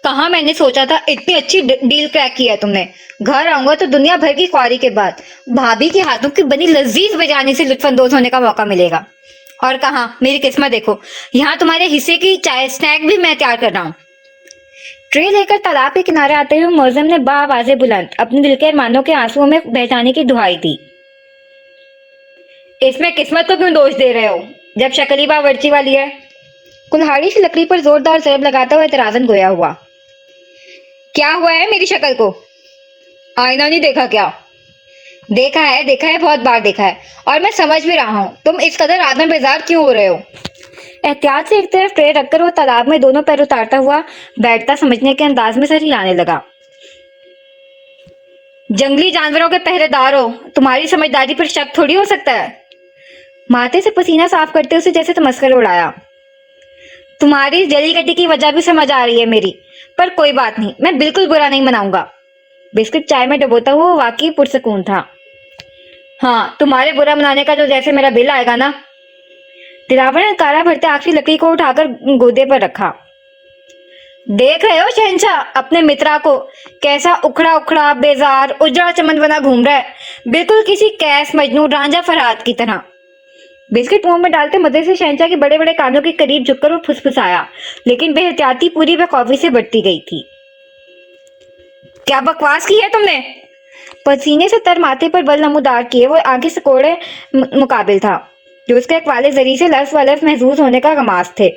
کہاں میں نے سوچا تھا اتنی اچھی ڈیل کریک کی ہے تم نے. گھر آؤں گا تو دنیا بھر کی خواری کے بعد بھابھی کے ہاتھوں کی بنی لذیذ بریانی سے لطف اندوز ہونے کا موقع ملے گا. اور کہاں میری قسمت دیکھو, یہاں تمہارے حصے کی چائے اسنیک بھی میں تیار کر رہا ہوں. ٹرے لے کر تالاب کے کنارے آتے ہوئے معظم نے بآواز بلند اپنے دل کے ارمانوں کے آنسوؤں میں بہتانے کی دہائی دی. اس میں قسمت کو کیوں دوش دے رہے ہو جب شکل ہی باورچی والی ہے؟ کلہاڑی سے لکڑی پر زوردار ضرب لگاتا ہوا اعتراضاً گویا ہوا. کیا ہوا ہے میری شکل کو؟ آئینہ نہیں دیکھا کیا؟ دیکھا ہے, بہت بار دیکھا ہے, اور میں سمجھ بھی رہا ہوں تم اس قدر آدم بیزار کیوں ہو رہے ہو. احتیاط سے ایک طرف ٹرے رکھ کر وہ تالاب میں دونوں پیر اتارتا ہوا بیٹھتا سمجھنے کے انداز میں سر ہلانے لگا. جنگلی جانوروں کے پہرے دار ہو, تمہاری سمجھداری پر شک تھوڑی ہو سکتا ہے. ماتھے سے پسینہ صاف کرتے اسے جیسے تمسکر اڑایا. تمہاری جلی کٹی کی وجہ بھی سمجھ آ رہی ہے میری, پر کوئی بات نہیں, میں بالکل برا نہیں مناؤں گا. بسکٹ چائے میں ڈبوتا ہوا وہ واقعی پرسکون تھا. ہاں, تمہارے برا منانے کا جو جیسے میرا بل آئے گا نا. دلاور نے کارا بھرتے آخری لکڑی کو اٹھا کر گودے پر رکھا. دیکھ رہے ہو شہنشاہ اپنے مترا کو, کیسا اکھڑا اکھڑا بیزار اجڑا چمن بنا گھوم رہا ہے, بالکل کسی کیس مجنون رانجھا فرہاد کی طرح. بسکٹ منہ میں ڈالتے مزے سے شہنشاہ کے بڑے بڑے کانوں کے قریب جھک کر وہ پھسپھسایا, لیکن بے احتیاطی پوری بے خوفی سے بڑھتی گئی تھی. کیا بکواس کی ہے تم نے؟ پسینے سے تر ماتھے پر بل نمودار کیے وہ آنکھیں سکوڑے مقابل تھا, جو اس کے اقوال زری سے لفظ و لفظ محظوظ ہونے کا غماز تھے.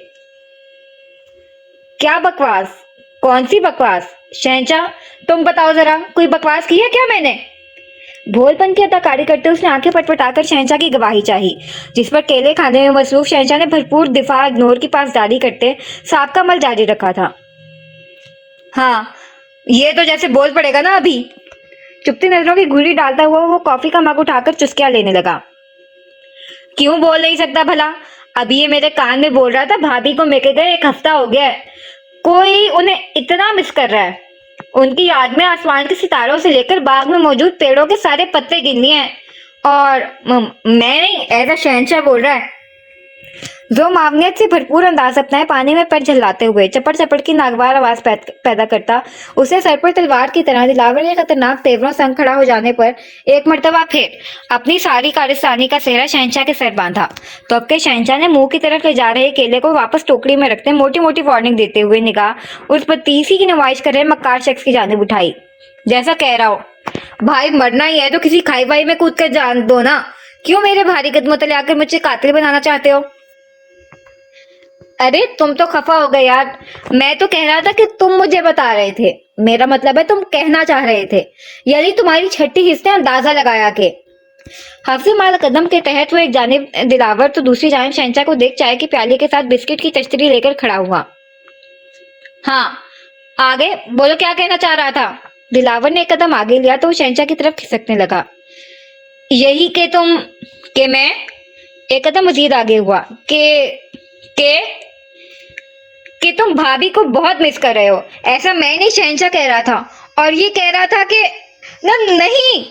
کیا بکواس؟ کون سی بکواس؟ شہنشاہ تم بتاؤ ذرا, کوئی بکواس کی ہے کیا میں نے؟ بھول پن کی اداکاری کرتے اس نے آنکھیں پٹپٹا کر شہنشاہ کی گواہی چاہی, جس پر کیلے کھانے میں مصروف شہنشاہ نے بھرپور دفاع اگنور کی پاسداری کرتے سانپ کا عمل جاری رکھا تھا. ہاں, یہ تو جیسے بول پڑے گا نا ابھی. چپتی نظروں کی گھوری ڈالتا ہوا وہ کافی کا مگ اٹھا کر چسکیاں لینے لگا. کیوں بول نہیں سکتا بھلا؟ ابھی یہ میرے کان میں بول رہا تھا بھابھی کو میکے گئے 1 ہفتہ ہو گیا ہے, کوئی انہیں اتنا مس کر رہا ہے. ان کی یاد میں آسمان کے ستاروں سے لے کر باغ میں موجود پیڑوں کے سارے پتے گن لیے ہیں, اور میں نہیں, ایسا شہنشاہ بول رہا ہے. جو معاونیت سے بھرپور انداز اپنائے پانی میں پیر جھلاتے ہوئے چپڑ چپڑ کی ناگوار آواز پیدا کرتا, اسے سر پر تلوار کی طرح دلاور کے خطرناک تیوروں سنگ کھڑا ہو جانے پر ایک مرتبہ پھر اپنی ساری کارستانی کا سہرا شہنشاہ کے سر باندھا, تو اب کے شہنشاہ نے منہ کی طرف لے جا رہے کیلے کو واپس ٹوکری میں رکھتے موٹی موٹی وارننگ دیتے ہوئے نگاہ اس بدتیسی کی نمائش کر رہے مکار شخص کی جانب اٹھائی, جیسا کہہ رہا ہو بھائی مرنا ہی ہے تو کسی کھائی بائی میں کود کر جان دو نا, کیوں میرے بھاری قدموں تلے آ کر مجھے قاتل بنانا چاہتے ہو؟ ارے تم تو خفا ہو گئے یار, میں تو کہہ رہا تھا کہ تم مجھے بتا رہے تھے, میرا مطلب ہے تم کہنا چاہ رہے تھے, یعنی تمہاری چھٹی حصے اندازہ لگایا کہ. حفظ مال قدم کے تحت وہ ایک جانب دلاور تو دوسری جانب شہنشاہ کو دیکھ چائے کی پیالے کے ساتھ بسکٹ کی تشتری لے کر کھڑا ہوا. ہاں آگے بولو, کیا کہنا چاہ رہا تھا؟ دلاور نے ایک قدم آگے لیا تو وہ شہنشاہ کی طرف کھسکنے لگا. یہی کہ میں ایک قدم مزید آگے ہوا کہ تم بھابھی کو بہت مس کر رہے ہو. ایسا میں نہیں شہنشاہ کہہ رہا تھا, اور یہ کہہ رہا تھا کہ نہیں.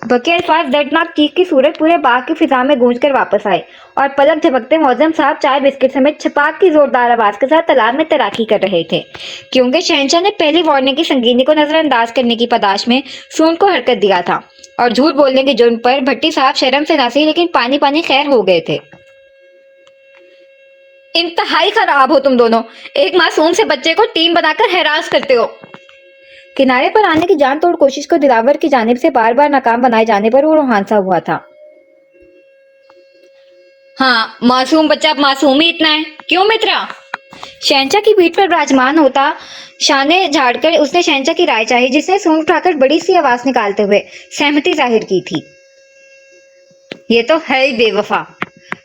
بقیہ الفاظ دردناک چیخ کی صورت پورے باغ کی فضا میں گونج کر واپس آئے, اور پلک جھپکتے معظم صاحب چائے بسکٹ سمیت چھپاک کی زوردار آواز کے ساتھ تالاب میں تیراکی کر رہے تھے, کیونکہ شہنشاہ نے پہلی وارننگ کی سنگینی کو نظر انداز کرنے کی پاداش میں سونڈ کو حرکت دیا تھا, اور جھوٹ بولنے کے جرم پر بھٹی صاحب شرم سے نہ سی لیکن پانی پانی خیر ہو گئے تھے. انتہائی خراب ہو تم دونوں, ایک معصوم سے بچے کو ٹیم بنا کر ہراس کرتے ہو. کنارے پر آنے کی جان توڑ کوشش کو دلاور کی جانب سے بار بار ناکام بنائے جانے پر وہ روحانسا ہوا تھا. ہاں معصوم بچہ اب معصوم ہی اتنا ہے, کیوں مترا؟ شہنشاہ کی پیٹھ پر براجمان ہوتا شانے جھاڑ کر اس نے شہنشاہ کی رائے چاہی, جس نے سونگ اٹھا کر بڑی سی آواز نکالتے ہوئے سہمتی ظاہر کی تھی. یہ تو ہے ہی بے وفا.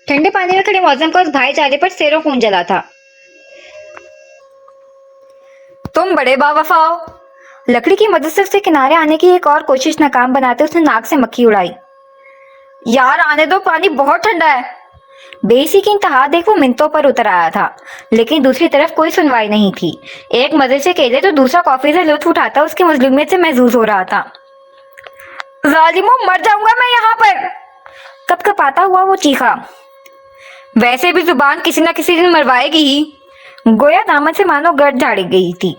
ٹھنڈے پانی میں کھڑے معظم کا اس بھائی چارے پر سیروں خون جلا تھا. تم بڑے با وفا ہو. لکڑی کی مدد سے کنارے آنے کی ایک اور کوشش ناکام بناتے اس نے ناک سے مکھی اڑائی. یار آنے دو, پانی بہت ٹھنڈا ہے. بےسی کی انتہا دیکھ وہ منتوں پر اتر آیا تھا, لیکن دوسری طرف کوئی سنوائی نہیں تھی. ایک مزے سے کیلے تو دوسرا کافی سے لطف اٹھاتا اس کی مظلومیت سے محظوظ ہو رہا تھا. ظالموں, مر جاؤں گا میں یہاں پر, کپ کپاتا ہوا وہ چیخا. ویسے بھی زبان کسی نہ کسی دن مروائے گی ہی, گویا دامن سے مانو گرد جھاڑی گئی تھی.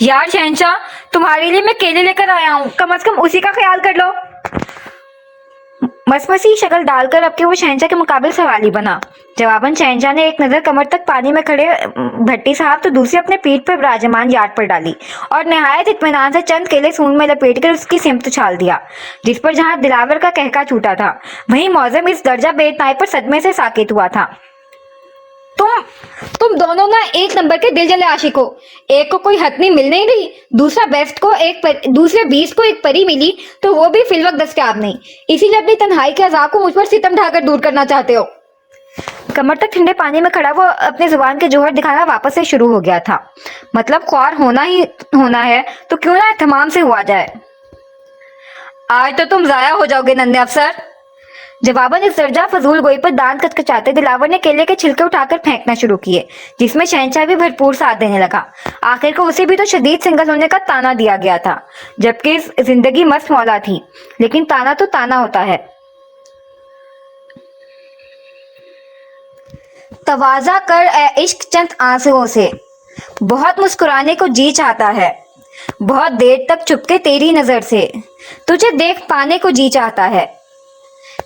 यार शहंशाह, तुम्हारे लिए मैं केले लेकर आया हूँ, कम से कम उसी का ख्याल कर लो। मसमसी शक्ल डालकर अब के वो शहंशाह के मुकाबले सवाली बना। जवाबन शहंशाह ने एक नजर कमर तक पानी में खड़े भट्टी साहब तो दूसरी अपने पीठ पर विराजमान यार्ड पर डाली और निहायत इत्मीनान से चंद केले सूंड में लपेटकर उसकी सिमत उछाल दिया, जिस पर जहां दिलावर का कहका छूटा था वहीं मौजम इस दर्जा बेतनाई पर सदमे से साकित हुआ था। तुम दोनों ना एक नंबर के दिल जले आशिक हो। एक को कोई हथनी मिल नहीं रही, दूसरे 20 को एक परी मिली तो वो भी फिलवक्त दस्तयाब नहीं, इसीलिए अपनी तन्हाई के अज़ाब को मुझ पर सितम ढाकर दूर करना चाहते हो। कमर तक ठंडे पानी में खड़ा वो अपने जुबान के जोहर दिखाना वापस से शुरू हो गया था। मतलब ख्वार होना ही होना है तो क्यों ना तमाम से हुआ जाए। आज तो तुम जाया हो जाओगे नन्हे अफसर। जवाबन इस दर्जा फजूल गोई पर दांत कचकचाते दिलावर ने केले के छिलके उठाकर फेंकना शुरू किए, जिसमें शहंशाह भी भरपूर साथ देने लगा। आखिर को उसे भी तो शदीद सिंगल होने का ताना दिया गया था, जबकि जिंदगी मस्त मौला थी, लेकिन ताना तो ताना होता है। तवाजा कर ए इश्क चंद आंसुओं से, बहुत मुस्कुराने को जी चाहता है, बहुत देर तक चुपके तेरी नजर से तुझे देख पाने को जी चाहता है।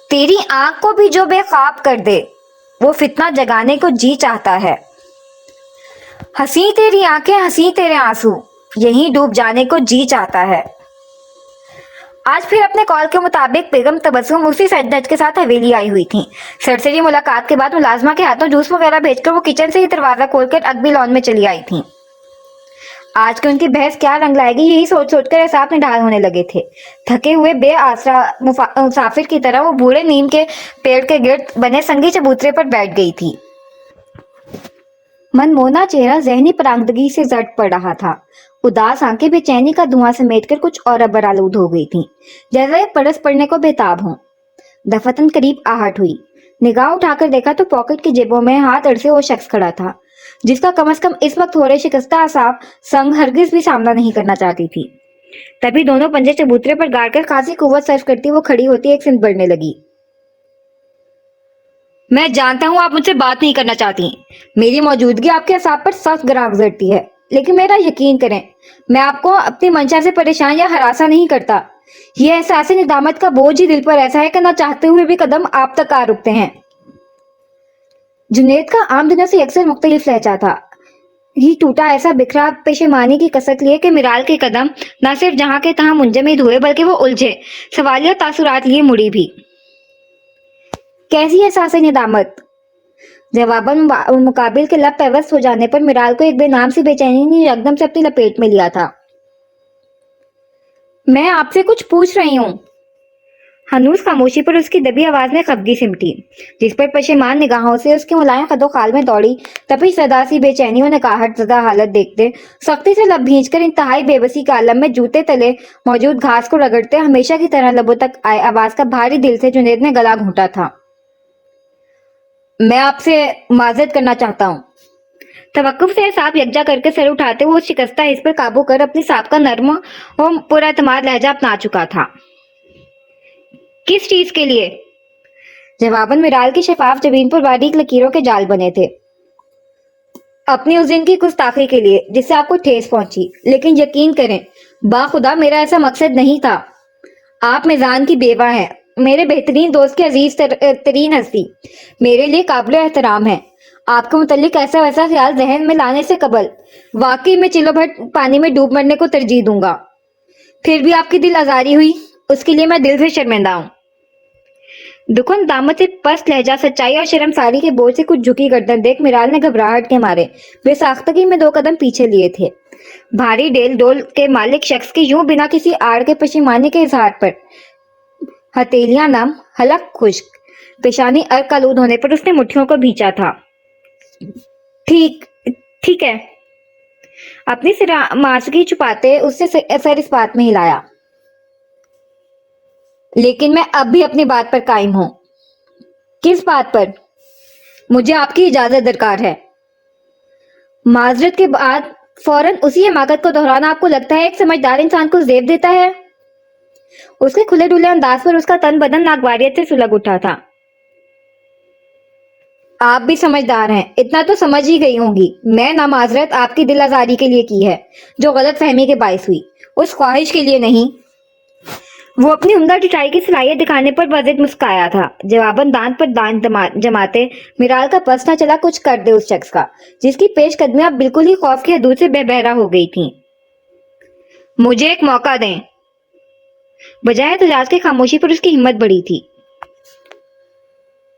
तेरी आंख को भी जो बेख्वाब कर दे वो फितना जगाने को जी चाहता है। हंसी तेरी आंखें हंसी तेरे आंसू यहीं डूब जाने को जी चाहता है। आज फिर अपने कॉल के मुताबिक बेगम तबस्सुम उसी सज्जद के साथ हवेली आई हुई थी। सरसरी मुलाकात के बाद मुलाजमा के हाथों जूस वगैरह भेजकर वो किचन से ही दरवाजा खोलकर अगबी लॉन में चली आई थी। आज की उनकी बहस क्या रंग लाएगी यही सोच सोचकर एहसास निढाल होने लगे थे। थके हुए बेआसरा मुसाफिर की तरह वो बूढ़े नीम के पेड़ के गिर्द बने संगी चबूतरे पर बैठ गई थी। मनमोना चेहरा जहनी परांगदगी से जट पड़ रहा था। उदास आंखें बेचैनी का धुआं समेटकर कुछ और अबरालूद हो गई थीं, जैसे परस पड़ने को बेताब हों। दफतन करीब आहट हुई। निगाह उठाकर देखा तो पॉकेट की जेबों में हाथ अड़से वो शख्स खड़ा था, जिसका कम से कम इस वक्त हो रहे शिकस्ता असाब संग हरगिज भी सामना नहीं करना चाहती थी। तभी दोनों पंजे चबूतरे पर गाड़कर खासी कुव्वत सर्फ करती वो खड़ी होती एक सिंध बढ़ने लगी। मैं जानता हूं आप मुझसे बात नहीं करना चाहती। मेरी मौजूदगी आपके असाब पर सख्त ग्राह गुजरती है, लेकिन मेरा यकीन करें, मैं आपको अपनी मंशा से परेशान या हरासा नहीं करता। यह एहसास निदामत का बोझ ही दिल पर ऐसा है कि ना चाहते हुए भी कदम आप तक आ रुकते हैं। जुनेद का आम दिनों से अक्सर मुख्तलिफ लहजा था। ही टूटा ऐसा बिखरा पेशेमानी की कसक लिए कि मिराल के कदम न सिर्फ जहां के तहां मुंजमद हुए बल्कि वो उलझे सवालिया तासुरात लिए मुड़ी भी। कैसी एहसास निदामत? जवाबन मुकाबिल के लब पेवस्त हो जाने पर मिराल को एक बेनाम सी बेचैनी ने एकदम से अपनी लपेट में लिया था। मैं आपसे कुछ पूछ रही हूँ। हनूस खामोशी पर उसकी दबी आवाज में खफगी सिमटी, जिस पर पशेमान निगाहों से उसके मुलायम कदो खाल में दौड़ी। तभी सदा सी बेचैनी और नकाहट ज़दा हालत देखते सख्ती से लब भींचकर इंतहाई बेबसी के आलम में जूते तले मौजूद घास को रगड़ते हमेशा की तरह लबों तक आए आवाज का भारी दिल से जुनेद ने गला घूंटा था। मैं आपसे माजरत करना चाहता हूँ। तवक्कुफ से सांप यकजा करके सर उठाते वो शिकस्ता हिस पर काबू कर अपनी सांप का नर्म और पूरा एतमाद लहजा अपना चुका था। किस चीज के लिए? जवाबन मिराल की शफाफ जबीन पर बारीक लकीरों के जाल बने थे। अपनी उस दिन की गुस्ताखी के लिए जिससे आपको ठेस पहुंची, लेकिन यकीन करें बाखुदा मेरा ऐसा मकसद नहीं था। आप मिजान की बेवा हैं, मेरे बेहतरीन दोस्त की अजीज तरीन हस्ती, मेरे लिए काबिल एहतराम है। आपके मुतल्लिक ऐसा वैसा ख्याल जहन में लाने से कबल वाकई में चिलो भर पानी में डूब मरने को तरजीह दूंगा। फिर भी आपकी दिल आजारी हुई, उसके लिए मैं दिल से शर्मिंदा हूँ। दुखन दामत से पस्त लहजा सच्चाई और शर्मसारी के बोझ से कुछ झुकी गर्दन देख मिराल ने घबराहट के मारे बेसाख्तगी में 2 कदम पीछे लिए थे। भारी डेल डोल के मालिक शख्स की यूं बिना किसी आड़ के पशेमानी के इजहार पर हथेलियां नम, हलक खुश्क, पेशानी अर्क आलूद होने पर उसने मुट्ठियों को भींचा था। ठीक है। अपनी मासूकी छुपाते उसने सर इस बात में हिलाया। लेकिन मैं अब भी अपनी बात पर कायम हूं। किस बात पर? मुझे आपकी इजाजत दरकार है। माजरत के बाद फौरन उसी हमाकत को दोहराना आपको लगता है एक समझदार इंसान को जेब देता है? उसके खुले डुले अंदाज पर उसका तन बदन नागवारियत से सुलग उठा था। آپ بھی سمجھدار ہیں، اتنا تو سمجھ ہی گئی ہوں گی۔ میں نہ معذرت آپ کی دل آزاری کے لیے کی ہے جو غلط فہمی کے باعث ہوئی، اس خواہش کے لیے نہیں۔ وہ اپنی عمدہ ٹٹائی کی صلاحیت دکھانے پر مزید مسکرایا تھا، جواباً دانت پر دانت جماتے میرال کا پس نہ چلا کچھ کر دے اس شخص کا جس کی پیش قدمیاں بالکل ہی خوف کی حدود سے بے بہرا ہو گئی تھیں۔ مجھے ایک موقع دیں۔ بجائے احتجاج کی خاموشی پر اس کی ہمت بڑھی تھی۔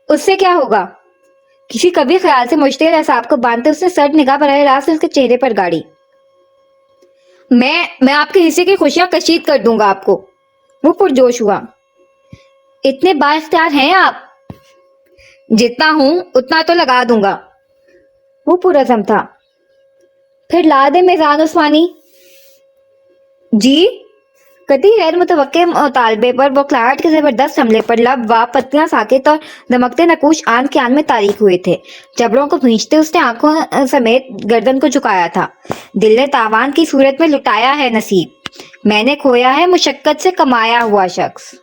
اس سے کیا ہوگا؟ کسی کبھی خیال سے مشتعل اعصاب کو باندھتے اس نے سرد نگاہ براہ راست اس کے چہرے پر گاڑی۔ میں آپ کے حصے کی خوشیاں کشید کر دوں گا آپ کو۔ وہ پرجوش ہوا۔ اتنے بااختیار ہیں آپ؟ جتنا ہوں اتنا تو لگا دوں گا۔ وہ پرعزم تھا۔ پھر لا دے میزان عثمانی۔ جی؟ قطعی غیر متوقع مطالبے پر بوکھلاہٹ کے زبردست حملے پر لب پتیاں ساکت اور دمکتے نقوش آن کے آن میں تاریک ہوئے تھے۔ جبڑوں کو بھینچتے اس نے آنکھوں سمیت گردن کو جھکایا تھا۔ دل نے تاوان کی صورت میں لٹایا ہے نصیب، میں نے کھویا ہے مشقت سے کمایا ہوا شخص۔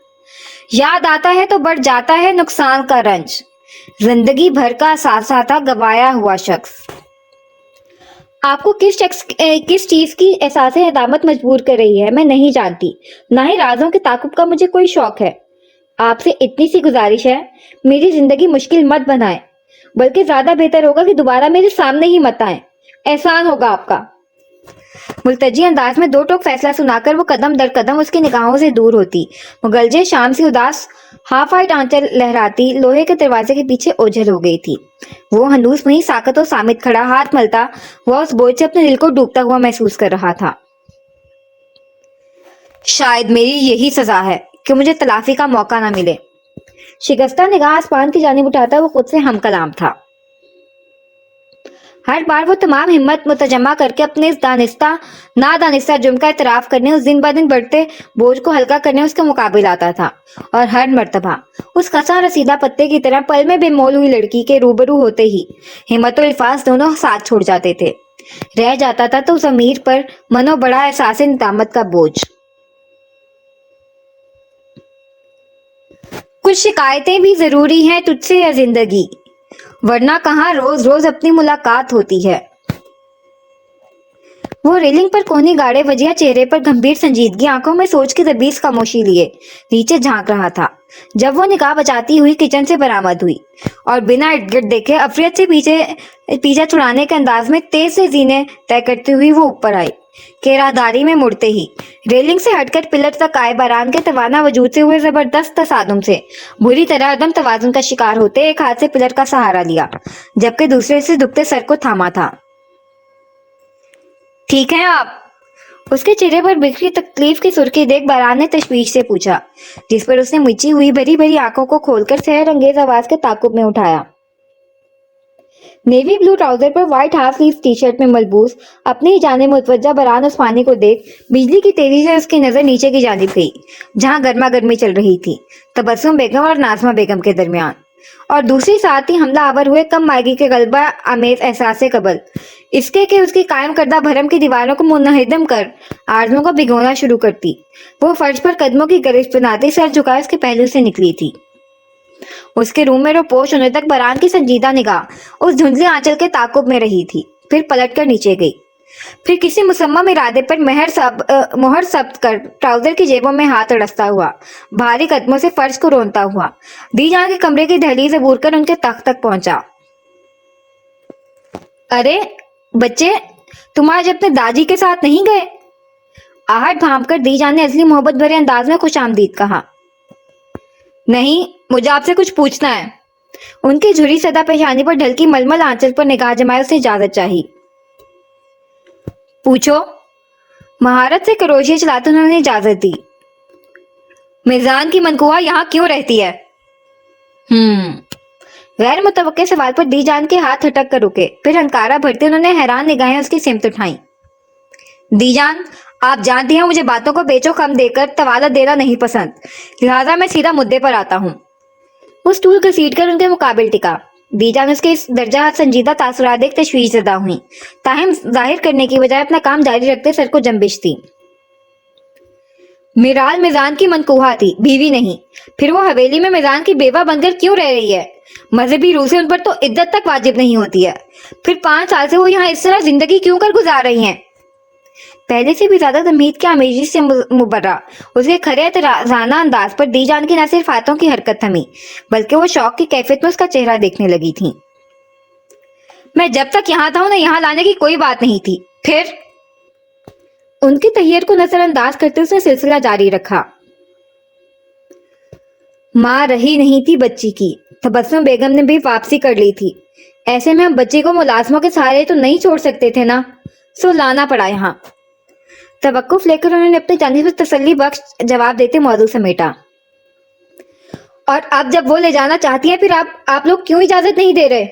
یاد آتا ہے تو بڑھ جاتا ہے نقصان کا رنج، زندگی بھر کا اثاثہ تھا گوایا ہوا شخص۔ آپ کو کس چیز کی احساس ندامت مجبور کر رہی ہے میں نہیں جانتی، نہ ہی رازوں کے تعاقب کا مجھے کوئی شوق ہے۔ آپ سے اتنی سی گزارش ہے، میری زندگی مشکل مت بنائیں، بلکہ زیادہ بہتر ہوگا کہ دوبارہ میرے سامنے ہی مت آئیں، احسان ہوگا آپ کا۔ ملتجی انداز میں دو ٹوک فیصلہ سنا کر وہ قدم در قدم اس کی نگاہوں سے دور ہوتی، مغلجے شام سی اداس ہاف آئٹ آنچل لہراتی لوہے کے دروازے کے پیچھے اوجھل ہو گئی تھی۔ وہ ہنوز وہیں ساکت و صامت کھڑا ہاتھ ملتا ہوا اس بوجھ سے اپنے دل کو ڈوبتا ہوا محسوس کر رہا تھا۔ شاید میری یہی سزا ہے کہ مجھے تلافی کا موقع نہ ملے۔ شکستہ نگاہ آسمان کی جانب اٹھاتا وہ خود سے ہم کلام تھا۔ ہر بار وہ تمام ہمت متجمع کر کے اپنے اس نادانستہ جرم کا اعتراف کرنے، اس دن بدن بڑھتے بوجھ کو ہلکا کرنے اس کے مقابل آتا تھا، اور ہر مرتبہ اس کساں رسیدہ پتے کی طرح پل میں بے مول ہوئی لڑکی کے روبرو ہوتے ہی ہمت و الفاظ دونوں ساتھ چھوڑ جاتے تھے۔ رہ جاتا تھا تو ضمیر پر منو بڑا احساس ندامت کا بوجھ۔ کچھ شکایتیں بھی ضروری ہیں تجھ سے یا زندگی، ورنہ کہاں روز روز اپنی ملاقات ہوتی ہے۔ وہ ریلنگ پر کونی گاڑے وجیہ چہرے پر گمبھیر سنجیدگی، آنکھوں میں سوچ کی دبیس خاموشی لیے نیچے جھانک رہا تھا جب وہ نگاہ بچاتی ہوئی کچن سے برآمد ہوئی اور بنا ارد گرد دیکھے افریت سے پیچھا چھڑانے کے انداز میں تیز سے زینے طے کرتے ہوئی وہ اوپر آئی کہ راہداری میں مڑتے ہی ریلنگ سے ہٹ کر پلر تک آئے باران کے توانا وجود سے ہوئے زبردست تصادم سے بری طرح عدم توازن کا شکار ہوتے ایک ہاتھ سے پلر کا سہارا لیا جبکہ دوسرے سے دبتے سر کو تھاما تھا۔ ٹھیک ہیں آپ؟ اس کے چہرے پر بکھری تکلیف کی سرخی دیکھ باران نے تشویش سے پوچھا، جس پر اس نے مچی ہوئی بھری بھری آنکھوں کو کھول کر سحر انگیز آواز کے تعاقب میں اٹھایا۔ نیوی بلو ٹراؤزر پر white half sleeve T shirt میں ملبوس اپنی ہی جانب متوجہ بران عثمانی کو دیکھ بجلی کی تیزی سے اس کی نظر نیچے کی جانب گئی جہاں گرما گرمی چل رہی تھی تبسم بیگم اور ناظمہ بیگم کے درمیان، اور دوسری ساتھ ہی حملہ آور ہوئے کم مائگی کے غلبہ آمیز احساس سے قبل اس کے کہ اس کی قائم کردہ بھرم کی دیواروں کو منہدم کر آرزوؤں کو بھگونا شروع کرتی، وہ فرش پر قدموں کی گرفت بناتی سر جھکائے اس کے پہلو سے نکلی تھی۔ اس کے روم میں روپوش ہونے تک بران کی سنجیدہ نگاہ اس دھندلی آنچل کے تعاقب میں رہی تھی، پھر پلٹ کر نیچے گئی، پھر کسی مصمم ارادے پر مہر ثبت کر ٹراؤزر کی جیبوں میں ہاتھ اڑستا ہوا بھاری قدموں سے فرش کو رونتا ہوا دی جان کے کمرے کی دہلیز عبور کر ان کے تخت تک پہنچا۔ ارے بچے، تم آج اپنے داجی کے ساتھ نہیں گئے؟ آہٹ بھانپ کر دی جان نے اصلی محبت بھرے انداز میں خوش آمدید کہا۔ نہیں، مجھے آپ سے کچھ پوچھنا ہے۔ ان کی جھری سدا پیشانی پر ڈھلکی ململ آنچل پر نگاہ جمائے اس نے اجازت چاہی۔ پوچھو۔ مہارت سے کروشیہ چلاتے انہوں نے اجازت دی۔ میزان کی منقوہ یہاں کیوں رہتی ہے؟ غیر متوقع سوال پر دی جان کے ہاتھ ہٹک کر رکے، پھر ہنکارا بھرتے انہوں نے حیران نگاہیں اس کی سمت اٹھائیں۔ دی جان، آپ جانتی ہیں مجھے باتوں کو بیچو خم دے کر طوالت دینا نہیں پسند، لہٰذا میں سیدھا مدعے پر آتا ہوں۔ وہ سٹول گھسیٹ کر ان کے مقابل ٹکا۔ دی جان اس کے اس درجہ سنجیدہ تاثرات دیکھ تشویش زدہ ہوئیں، تاہم ظاہر کرنے کی بجائے اپنا کام جاری رکھتے سر کو جنبش تھی۔ میرال میزان کی منقوہ تھی، بیوی نہیں، پھر وہ حویلی میں میزان کی بیوہ بن کر کیوں رہ رہی ہے؟ मजहबी रूह से उन पर तो इज्जत तक वाजिब नहीं होती है, फिर 5 साल से वो यहाँ इस तरह जिंदगी क्यों कर गुजार रही हैं? पहले से भी ज्यादा तमीज की आमेजी से मुबर्रा उसके खरे राना अंदाज पर दी जान की न सिर्फ हाथों की हरकत थमी, बल्कि वो शौक की कैफियत में उसका चेहरा देखने लगी थी। मैं जब तक यहाँ था उन्हें यहाँ लाने की कोई बात नहीं थी। फिर उनकी तैयार को नजरअंदाज करते उसने सिलसिला जारी रखा। माँ रही नहीं थी बच्ची की, तबस्सुम बेगम ने भी वापसी कर ली थी। ऐसे में हम बच्ची को मुलाजमों के सहारे तो नहीं छोड़ सकते थे ना, सो लाना पड़ा यहाँ। तवक्कुफ लेकर उन्होंने अपनी जानिब से तसल्ली बख्श जवाब देते मौजू समेटा। और अब जब वो ले जाना चाहती है, फिर आप लोग क्यों इजाजत नहीं दे रहे?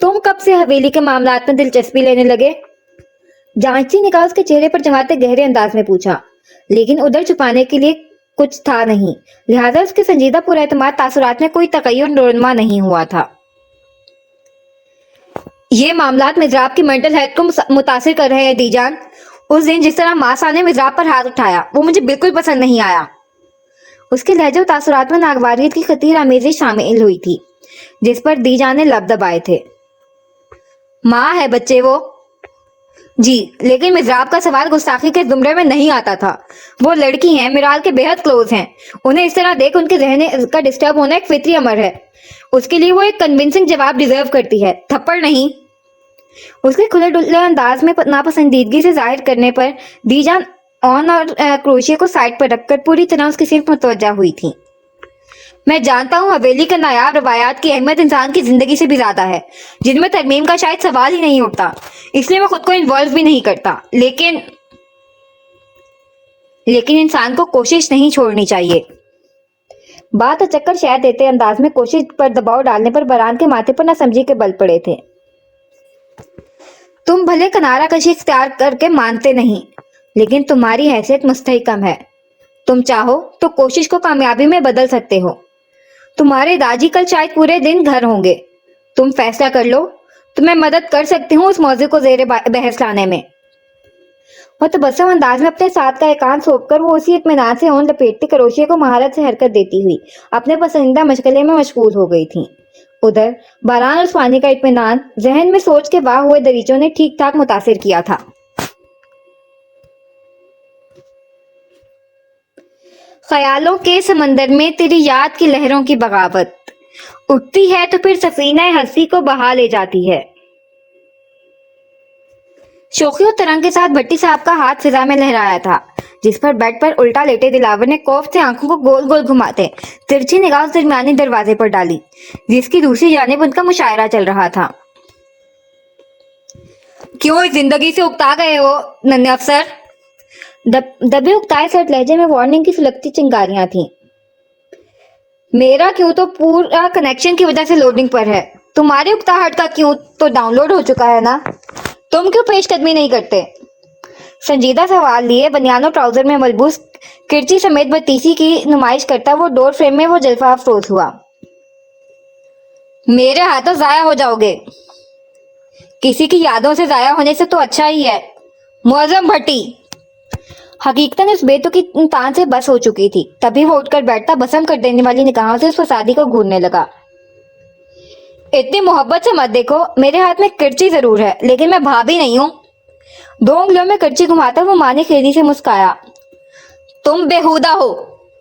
तुम कब से हवेली के मामलात में दिलचस्पी लेने लगे? जांचती निगाह उसके चेहरे पर जमाते गहरे अंदाज में पूछा, लेकिन उधर छुपाने के लिए कुछ था नहीं, लिहाजा उसके संजीदा पुरएतमाद तासुरात में कोई तगय्युर नुरमा नहीं हुआ था। ये मामलात मिज़राब की मेंटल हेल्थ को मुतासिर कर रहे हैं दीजान। उस दिन जिस तरह मासा ने मिज़राब पर हाथ उठाया, वो मुझे बिल्कुल पसंद नहीं आया। उसके लहजे और तासुरात में नागवारियत की खतीर आमेज़ी शामिल हुई थी, जिस पर दीजान ने लब दबाए थे। माँ है बच्चे वो। जी, लेकिन मिज़राब का सवाल गुस्ताखी के जुमरे में नहीं आता था। वो लड़की हैं, मिराल के बेहद क्लोज हैं। उन्हें इस तरह देख उनके जहन का डिस्टर्ब होना एक फितरी अमर है। उसके लिए वो एक कन्विंसिंग जवाब डिजर्व करती है, थप्पड़ नहीं। उसके खुले डुले अंदाज में नापसंदीदगी से जाहिर करने पर दीजान ऑन और क्रोशिया को साइड पर रखकर पूरी तरह उसकी सिर्फ मुतवज्जा हुई थी। मैं जानता हूँ हवेली का नायाब रवायात की अहमियत इंसान की जिंदगी से भी ज्यादा है, जिनमें तरमीम का शायद सवाल ही नहीं उठता, इसलिए मैं खुद को इन्वॉल्व भी नहीं करता। लेकिन इंसान को कोशिश नहीं छोड़नी चाहिए। बात चक्कर शायद देते अंदाज में कोशिश पर दबाव डालने पर बरान के माथे पर न समझी के बल पड़े थे। तुम भले किनारा कशी इख्तियार करके मानते नहीं, लेकिन तुम्हारी हैसियत मुस्तहकम है। तुम चाहो तो कोशिश को कामयाबी में बदल सकते हो। तुम्हारे दादी कल शायद पूरे दिन घर होंगे। तुम फैसला कर लो, तो मैं मदद कर सकती हूँ उस मौजू को जेरे बहस लाने में। और तबस्सुम अंदाज में अपने साथ का एकांत सौंपकर वो उसी इत्मीनान से ओन लपेटती क्रोशिया को महारत से हरकत देती हुई अपने पसंदीदा मशगले में मशगूल हो गई थी। उधर बारान और स्वानी का इत्मीनान जहन में सोच के वाह हुए दरीचों ने ठीक ठाक मुतासिर किया था। ख्यालों के समंदर में तेरी याद की लहरों की बगावत उठती है तो फिर सफीना हंसी को बहा ले जाती है। शौकी और तरंग के साथ भट्टी साहब का हाथ फिजा में लहराया था, जिस पर बेड पर उल्टा लेटे दिलावर ने खौफ से आंखों को गोल गोल घुमाते तिरछी निगाह दरमियानी दरवाजे पर डाली, जिसकी दूसरी जानिब उनका मुशायरा चल रहा था। क्यों इस जिंदगी से उकता गए हो नन्हे अफसर? दबे उकताए सर्द लहजे में वार्निंग की सुलगती चिंगारियां थीं। मेरा क्यों तो पूरा कनेक्शन की वजह से लोडिंग पर है। तुम्हारे उकताहट का क्यों तो डाउनलोड हो चुका है ना। तुम क्यों पेशकदमी नहीं करते? संजीदा सवाल लिए बनियानो ट्राउजर में मलबूस किरची समेत बत्तीसी की नुमाइश करता वो डोर फ्रेम में वो जलवा अफरोज हुआ। मेरे हाथों जाया हो जाओगे। किसी की यादों से जाया होने से तो अच्छा ही है। मुअज्जम भट्टी। हकीकतन उस बेतुकी तान से बस हो चुकी थी, तभी वो उठकर बैठता बसम कर देने वाली निगाहों से उस फसादी को घूरने लगा। इतनी मोहब्बत से मत देखो, मेरे हाथ में किरची जरूर है, लेकिन मैं भाभी नहीं हूँ। 2 उंगलियों में किरची घुमाता वो माने खेदी से मुस्काया। तुम बेहुदा हो।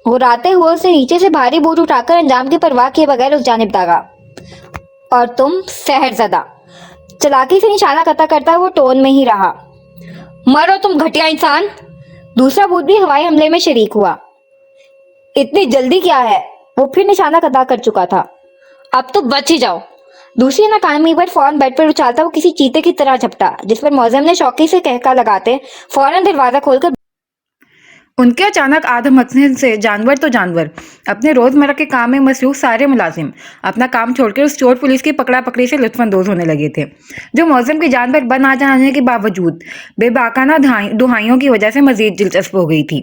घुराते हुए उसे नीचे से भारी बूट उठाकर अंजाम की परवाह किए बगैर उस जानिब दागा। और तुम सहरजदा। चलाकी से निशाना कता करता वो टोन में ही रहा। मरो तुम घटिया इंसान। दूसरा बूट भी हवाई हमले में शरीक हुआ। इतनी जल्दी क्या है? वो फिर निशाना कता कर चुका था। अब तो बच ही जाओ। दूसरी नाकामी पर फौरन बेड पर उछालता वो किसी चीते की तरह झपटा, जिस पर मौजम ने शौकी से कहका लगाते फौरन दरवाजा खोलकर उनके अचानक आदम हंसने से जानवर तो जानवर, अपने रोजमर्रा के काम में मसरूफ सारे मुलाजिम अपना काम छोड़कर उस चोर पुलिस की पकड़ा पकड़ी से लुत्फानंदोज होने लगे थे, जो मौजम की जान पर बन आ जाने के बावजूद बेबाकाना दुहाइयों की वजह से मजीद दिलचस्प हो गई थी।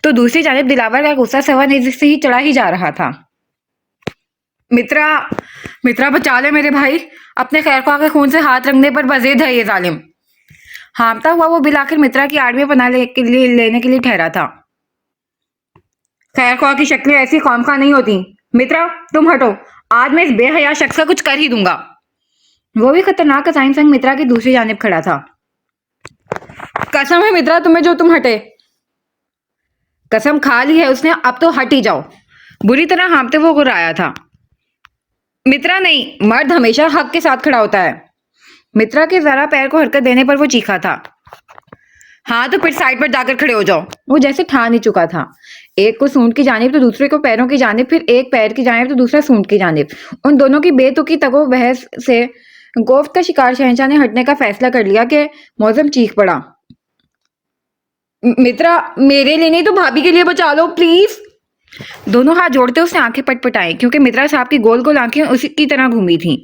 तो दूसरी जानिब दिलावर का गुस्सा सवा निजी से ही चढ़ा ही जा रहा था। मित्रा बचा ले मेरे भाई, अपने खैरख्वाह के खून से हाथ रंगने पर बजीद है ये जालिम। हामता हुआ वो बिल आखिर मित्रा की आड़ में पनाह लेने के लिए ठहरा था। खैरख्वाह की शक्लें ऐसी खामखा नहीं होती। मित्रा तुम हटो, आज मैं इस बेहया शख्स का कुछ कर ही दूंगा। वो भी खतरनाक कसाई संग मित्रा की दूसरी जानिब खड़ा था। कसम है मित्रा तुम्हें जो तुम हटे। कसम खा ली है उसने, अब तो हट ही जाओ। बुरी तरह हाँफते वो गुर्राया था। मित्रा नहीं, मर्द हमेशा हक के साथ खड़ा होता है। मित्रा के जरा पैर को हरकत देने पर वो चीखा था। हाँ तो फिर साइड पर जाकर खड़े हो जाओ। वो जैसे ठान ही चुका था, एक को सूंड की जानिब तो दूसरे को पैरों की जानिब, फिर एक पैर की जानिब तो दूसरा सूंड की जानिब। उन दोनों की बेतुकी तगो बहस से गोफ्त का शिकार शहंशाह ने हटने का फैसला कर लिया कि मौजम चीख पड़ा। मित्रा मेरे लिए नहीं तो भाभी के लिए बचा लो प्लीज। दोनों हाथ जोड़ते उसने आंखें पटपटाई, क्योंकि मित्रा साहब की गोल गोल आंखें उसी की तरह घूमी थीं।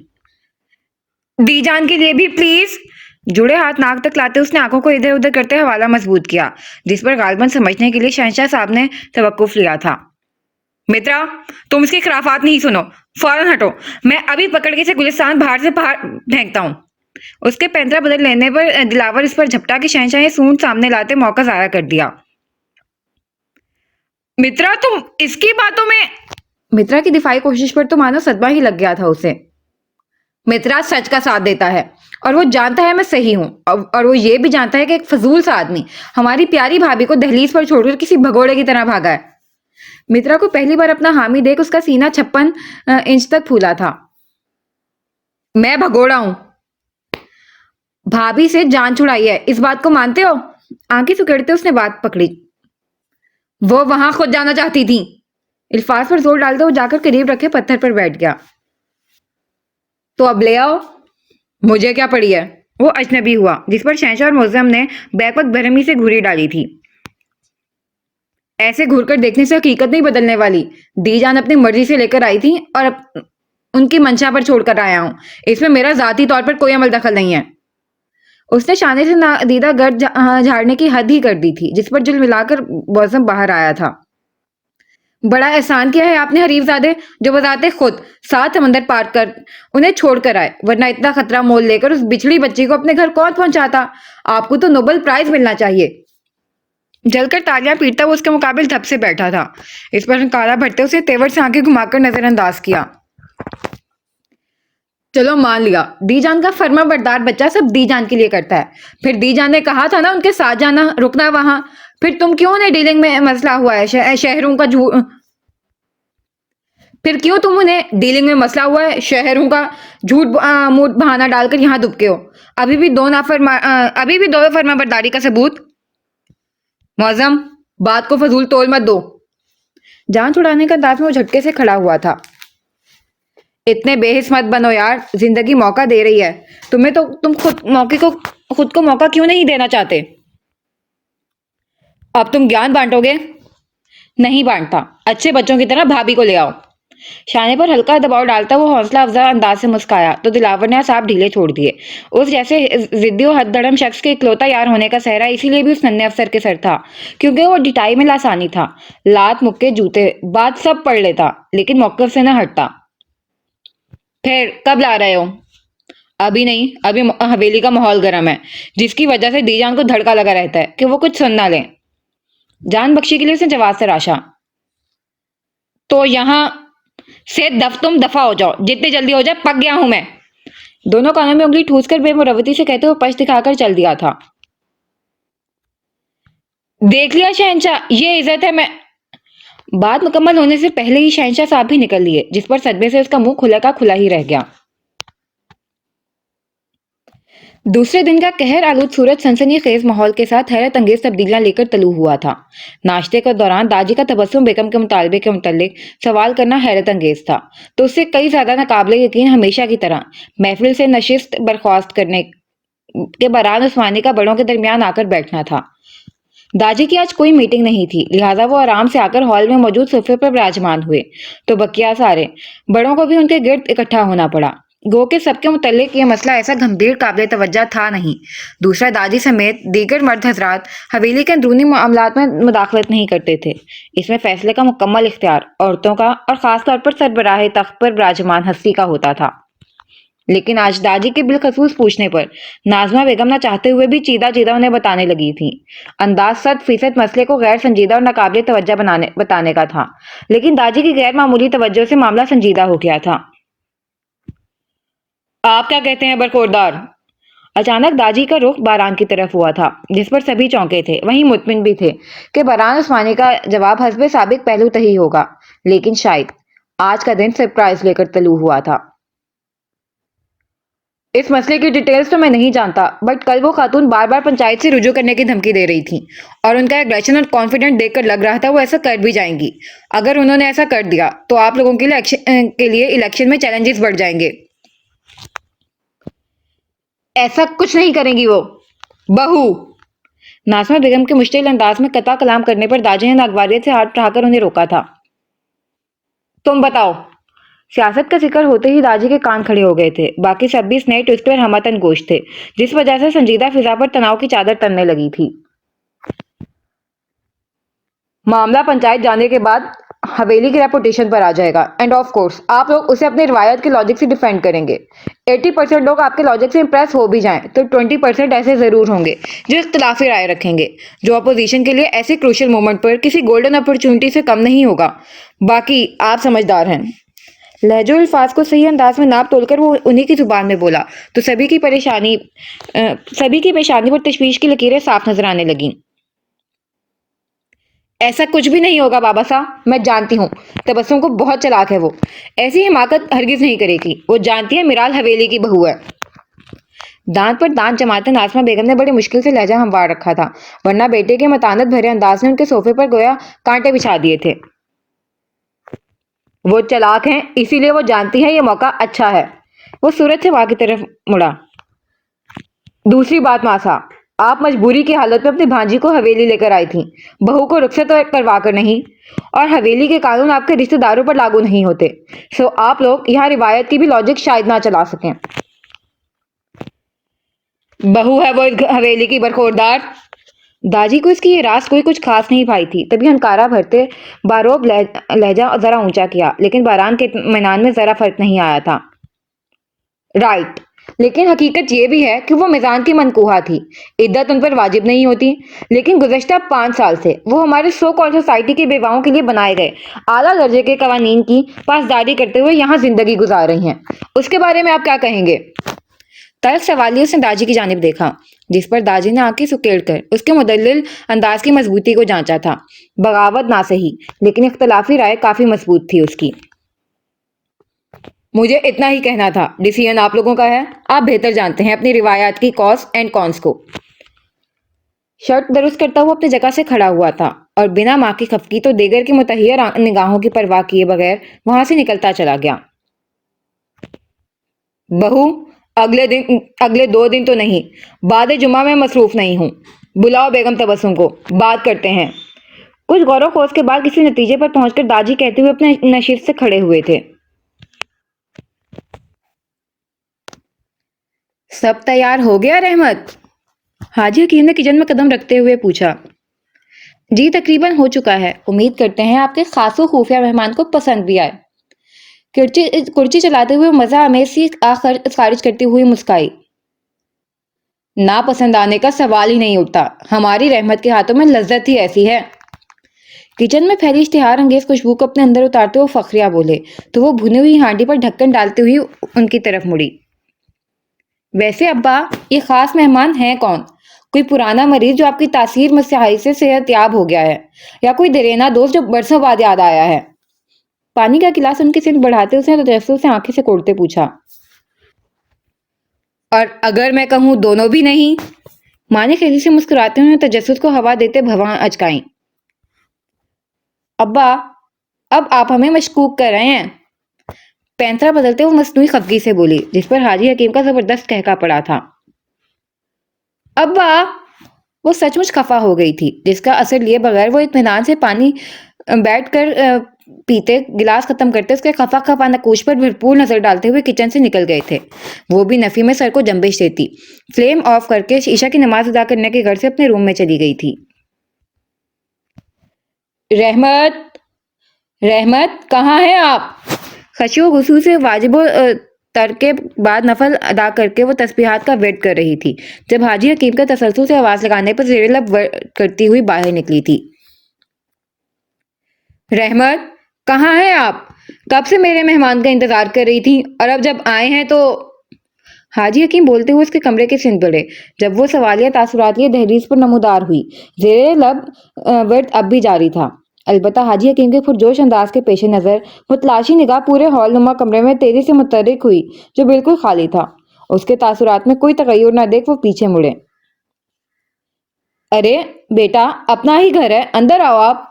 दीजान के लिए भी प्लीज। जुड़े हाथ नाक तक लाते उसने आंखों को इधर उधर करते हवाला मजबूत किया, जिस पर गालबन समझने के लिए शहंशाह साहब ने तवक्कुफ लिया था। मित्रा तुम इसकी खराफात नहीं सुनो, फौरन हटो। मैं अभी पकड़ के इसे गुलिस्तान बाहर से बाहर फेंकता हूँ। उसके पैंतरा बदल लेने पर दिलावर इस पर झपटा कि शहंशाह ने सूंड सामने लाते मौका जाया कर दिया। मित्रा तुम इसकी बातों में। मित्रा की दिफाई कोशिश पर तो मानो सदमा ही लग गया था उसे। मित्रा सच का साथ देता है और वो जानता है मैं सही हूँ, और वो ये भी जानता है कि एक फजूल सा आदमी हमारी प्यारी भाभी को दहलीज पर छोड़कर किसी भगोड़े की तरह भागा है। मित्रा को पहली बार अपना हामी देख उसका सीना 56 इंच तक फूला था। मैं भगोड़ा हूं, भाभी से जान छुड़ाई है, इस बात को मानते हो? आंखें सुकेड़ते उसने बात पकड़ी। वो वहां खुद जाना चाहती थी। इल्फाज पर जोर डालते वो जाकर करीब रखे पत्थर पर बैठ गया। तो अब ले आओ। मुझे क्या पड़ी है? वो अजनबी हुआ, जिस पर शहंशाह और मुअज्जम ने बैकवक्त बेरहमी से घूरी डाली थी। ऐसे घूरकर देखने से हकीकत नहीं बदलने वाली। दीजान अपनी मर्जी से लेकर आई थी और उनकी मंशा पर छोड़कर आया हूं। इसमें मेरा जाती तौर पर कोई अमल दखल नहीं है। उसने शाने से नादीदा गर्द झाड़ने की हद ही कर दी थी, जिस पर जुल मिलाकर मुअज्जम बाहर आया था। बड़ा एहसान किया है आपने हरीफजादे, जो बजाते खुद 7 समंदर पार कर उन्हें छोड़कर आए, वरना इतना खतरा मोल लेकर उस बिछड़ी बच्ची को अपने घर कौन पहुंचाता? आपको तो नोबेल प्राइज मिलना चाहिए। जलकर तालियां पीटता वो उसके मुकाबिल धप से बैठा था। इस पर काला भट्टे उसे तेवर से आंखें घुमाकर नजरअंदाज किया। चलो मान लिया, दीजान का फर्मा बरदार बच्चा सब दीजान के लिए करता है। फिर दीजान ने कहा था ना उनके साथ जाना, रुकना वहां। फिर तुम क्यों उन्हें डीलिंग में मसला हुआ है शहरों का झूठ? फिर क्यों तुम उन्हें डीलिंग में मसला हुआ है शहरों का झूठ मूठ बहाना डालकर यहाँ दुबके हो? अभी भी दो फर्मा बरदारी का सबूत। मौजम बात को फजूल तोल मत दो। जान छुड़ाने का अंदाज में वो झटके से खड़ा हुआ था। इतने बेहिस मत बनो यार, जिंदगी मौका दे रही है तुम्हें, तो तुम खुद को मौका क्यों नहीं देना चाहते? अब तुम ज्ञान बांटोगे? नहीं बांटता, अच्छे बच्चों की तरह भाभी को ले आओ। शाने पर हल्का दबाव डालता वो हौसला अफजा अंदाज से मुस्काया तो दिलावर ने साहब ढीले छोड़ दिए। उस जैसे जिद्दी और हदधड़म शख्स के इकलौता यार होने का सहरा इसीलिए भी उस नन्हे अफसर के सर था, क्योंकि वो डिटाई में लासानी था। लात मुक्के जूते बात सब पढ़ लेता, लेकिन मौकफ से न हटता। फिर कब ला रहे हो? अभी नहीं, अभी हवेली का माहौल गर्म है, जिसकी वजह से दीजान को धड़का लगा रहता है कि वो कुछ सुन ना ले। जान बख्शी के लिए उसने जवाब से राशा। तो यहाँ से तुम दफा हो जाओ, जितने जल्दी हो जाए, पक गया हूं मैं। दोनों कानों में उंगली ठूस कर बेमुरवती से कहते हुए पश दिखाकर चल दिया था। देख लिया शहंशाह, ये इज्जत है। मैं बात मुकम्मल होने से पहले ही शहंशाह साहब भी निकल लिए, जिस पर सदमे से उसका मुंह खुला का खुला ही रह गया। दूसरे दिन का कहर आलूद सूरज सनसनी खेज माहौल के साथ हैरत अंगेज तब्दीलियां लेकर तलू हुआ था। नाश्ते के दौरान दाजी का तबस्सुम बेगम के मुतालबे के मुतल्लिक सवाल करना हैरत अंगेज था, तो उससे कई ज्यादा नाकाबिले यकीन हमेशा की तरह महफिल से नशिस्त बर्खास्त करने के बरान उस्मानी का बड़ों के दरमियान आकर बैठना था। दाजी की आज कोई मीटिंग नहीं थी, लिहाजा वो आराम से आकर हॉल में मौजूद सोफे पर विराजमान हुए, तो बकिया सारे बड़ों को भी उनके गिर्द इकट्ठा होना पड़ा। गो के सबके मुतल्लिक ये मसला ऐसा गंभीर काबिल तवज्जो था नहीं। दूसरा दादी समेत दीगर मर्द हजरात हवेली के अंदरूनी मामलात में मुदाखलत नहीं करते थे। इसमें फैसले का मुकम्मल इख्तियार औरतों का और ख़ास तौर पर सरबराह तख्त पर विराजमान हस्ती का होता था। لیکن آج داجی کے بالخصوص پوچھنے پر نازمہ بیگم نہ چاہتے ہوئے بھی چیدہ چیدہ انہیں بتانے لگی تھی۔ انداز 100% مسئلے کو غیر سنجیدہ اور ناقابل توجہ بتانے کا تھا، لیکن داجی کی غیر معمولی توجہ سے معاملہ سنجیدہ ہو گیا تھا۔ آپ کیا کہتے ہیں برخوردار؟ اچانک داجی کا رخ باران کی طرف ہوا تھا، جس پر سبھی چونکے تھے، وہیں مطمئن بھی تھے کہ باران عثمانی کا جواب حسب سابق پہلو تہی ہوگا، لیکن شاید آج کا دن سرپرائز لے کر طلوع ہوا تھا۔ اس مسئلے کی ڈیٹیلز تو میں نہیں جانتا، بٹ کل وہ خاتون بار بار پنچایت سے رجوع کرنے کی دھمکی دے رہی تھی، اور ان کا ایگریشن اور کانفیڈنٹ دیکھ کر لگ رہا تھا وہ ایسا کر بھی جائیں گی۔ اگر انہوں نے ایسا کر دیا تو آپ لوگوں کے لیے الیکشن میں چیلنجز بڑھ جائیں گے۔ ایسا کچھ نہیں کریں گی وہ بہو۔ نازمہ بیگم کے مشتعل انداز میں قطع کلام کرنے پر داجی نے ناگواریت سے ہاتھ اٹھا کر انہیں روکا تھا۔ تم بتاؤ۔ سیاست کا ذکر ہوتے ہی داجی کے کان کھڑے ہو گئے تھے، باقی سب بھی اس نئے ٹوئسٹ پر ہمتن گوش تھے، جس وجہ سے سنجیدہ فضا پر تناؤ کی چادر تننے لگی تھی۔ معاملہ پنچایت جانے کے بعد حویلی کی ریپوٹیشن پر آ جائے گا، اینڈ آف کورس آپ لوگ اسے اپنی روایت کے لاجک سے ڈیفینڈ کریں گے۔ 80% لوگ آپ کے لاجک سے امپریس ہو بھی جائیں تو 20% ایسے ضرور ہوں گے جو اختلافی رائے رکھیں گے، جو اپوزیشن کے لیے ایسی کروشل مومنٹ پر کسی گولڈن اپرچونٹی سے کم نہیں ہوگا۔ باقی آپ سمجھدار ہیں۔ لہجے و الفاظ کو صحیح انداز میں ناپ تول کر وہ انہی کی زبان میں بولا تو سبھی کی پیشانی پر تشویش کی لکیریں صاف نظر آنے لگیں۔ ایسا کچھ بھی نہیں ہوگا بابا صاحب، میں جانتی ہوں تبسم کو بہت چلاک ہے، وہ ایسی حماقت ہرگز نہیں کرے گی، وہ جانتی ہے میرال حویلی کی بہو ہے۔ دانت پر دانت جماتے نازمہ بیگم نے بڑی مشکل سے لہجہ ہموار رکھا تھا، ورنہ بیٹے کے متانت بھرے انداز نے ان کے صوفے پر گویا کانٹے بچھا دیے تھے۔ وہ چلاک ہیں، اسی لیے وہ جانتی ہیں یہ موقع اچھا ہے۔ وہ سورج سے ماں کی طرف مڑا۔ دوسری بات ماسا، آپ مجبوری کی حالت میں اپنی بھانجی کو حویلی لے کر آئی تھیں، بہو کو رخصت کروا کر نہیں، اور حویلی کے قانون آپ کے رشتہ داروں پر لاگو نہیں ہوتے، سو آپ لوگ یہاں روایت کی بھی لاجک شاید نہ چلا سکیں۔ بہو ہے وہ اس حویلی کی برخوردار۔ داجی کو اس کی یہ راز کوئی کچھ خاص نہیں پائی تھی، تبھی ہنکارا بھرتے باروب لہجہ ذرا اونچا کیا، لیکن باران کے اطمینان میں ذرا فرق نہیں آیا تھا۔ رائٹ، لیکن حقیقت یہ بھی ہے کہ وہ میزان کی منقوہہ تھی، عدت ان پر واجب نہیں ہوتی، لیکن گزشتہ 5 سال سے وہ ہمارے سو کال سوسائٹی کی بیواؤں کے لیے بنائے گئے اعلیٰ درجے کے قوانین کی پاسداری کرتے ہوئے یہاں زندگی گزار رہی ہیں۔ اس کے بارے میں آپ کیا کہیں گے؟ تلخ سوالیہ سے داجی کی جانب دیکھا، جس پر داجی نے آنکھیں سکیڑ کر اس کے مدلل انداز کی مضبوطی کو جانچا تھا۔ بغاوت نہ سہی، لیکن اختلافی رائے کافی مضبوط تھی اس کی۔ مجھے اتنا ہی کہنا تھا، ڈیسیژن آپ لوگوں کا ہے، آپ بہتر جانتے ہیں اپنی روایات کی کاز اینڈ کونس کو۔ شرط درست کرتا ہوا اپنی جگہ سے کھڑا ہوا تھا، اور بنا ماں کی خفگی تو دیگر کی متحیر نگاہوں کی پرواہ کیے بغیر وہاں سے نکلتا چلا گیا۔ بہو، اگلے 2 دن تو نہیں، بعد جمعہ میں مصروف نہیں ہوں، بلاؤ بیگم تبسم کو، بات کرتے ہیں۔ کچھ غور و خوض کے بعد کسی نتیجے پر پہنچ کر داجی کہتے ہوئے اپنے نشست سے کھڑے ہوئے تھے۔ سب تیار ہو گیا رحمت؟ حاجی حکیم نے کچن میں قدم رکھتے ہوئے پوچھا۔ جی تقریباً ہو چکا ہے، امید کرتے ہیں آپ کے خاص و خفیہ مہمان کو پسند بھی آئے۔ کرچی چلاتے ہوئے مزہ آمیز سی خارج کرتی ہوئی مسکائی۔ نا پسند آنے کا سوال ہی نہیں اٹھتا، ہماری رحمت کے ہاتھوں میں لذت ہی ایسی ہے۔ کچن میں پھیلی اشتہار انگیز خوشبو کو اپنے اندر اتارتے ہوئے فخریہ بولے تو وہ بھنی ہوئی ہانڈی پر ڈھکن ڈالتے ہوئی ان کی طرف مڑی۔ ویسے ابا، یہ خاص مہمان ہیں کون؟ کوئی پرانا مریض جو آپ کی تاثیر میں سیاحی سے صحت یاب ہو گیا ہے، یا کوئی دیرینہ دوست جو برسوں بعد یاد آیا ہے؟ پانی کا گلاس ان کی سمت بڑھاتے اس نے تجسس سے آنکھیں سے کوڑتے پوچھا۔ اور اگر میں کہوں دونوں بھی نہیں؟ ماں نے خیزی سے مسکراتے ہوئے تجسس کو ہوا دیتے بھواں اچکائیں۔ ابا، اب آپ ہمیں مشکوک کر رہے ہیں، پینترا بدلتے وہ مصنوعی خفگی سے بولی، جس پر حاجی حکیم کا زبردست قہقہ پڑا تھا۔ ابا! وہ سچ مچ خفا ہو گئی تھی، جس کا اثر لیے بغیر وہ اطمینان سے پانی بیٹھ کر پیتے، گلاس ختم کرتے، اس کے خفا خفا نقوش پر بھرپور نظر ڈالتے ہوئے کچن سے نکل گئے تھے۔ وہ بھی نفی میں سر کو جنبش دیتی، فلیم آف کر کے عشاء کی نماز ادا کرنے کے گھر سے اپنے روم میں چلی گئی تھی۔ رحمت، رحمت کہاں ہیں آپ؟ خشوع و خضوع سے واجب و تر کے بعد نفل ادا کر کے وہ تسبیحات کا ورد کر رہی تھی جب حاجی حکیم کا تسلسل سے آواز لگانے پر زیر لب ورد کرتی ہوئی باہر نکلی تھی۔ رحمت، کہاں ہیں آپ؟ کب سے میرے مہمان کا انتظار کر رہی تھی اور اب جب آئے ہیں تو… حاجی حکیم بولتے ہوئے اس کے کمرے کے سمت بڑھے۔ جب وہ سوالیہ تاثرات یہ دہلیز پر نمودار ہوئی، زیر لب ورد اب بھی جاری تھا۔ البتہ حاجی حکیم کے پرجوش انداز کے پیش نظر متلاشی نگاہ پورے ہال نما کمرے میں تیزی سے متحرک ہوئی جو بالکل خالی تھا۔ اس کے تاثرات میں کوئی تغیر نہ دیکھ وہ پیچھے مڑے۔ ارے بیٹا، اپنا ہی گھر ہے، اندر آؤ آپ،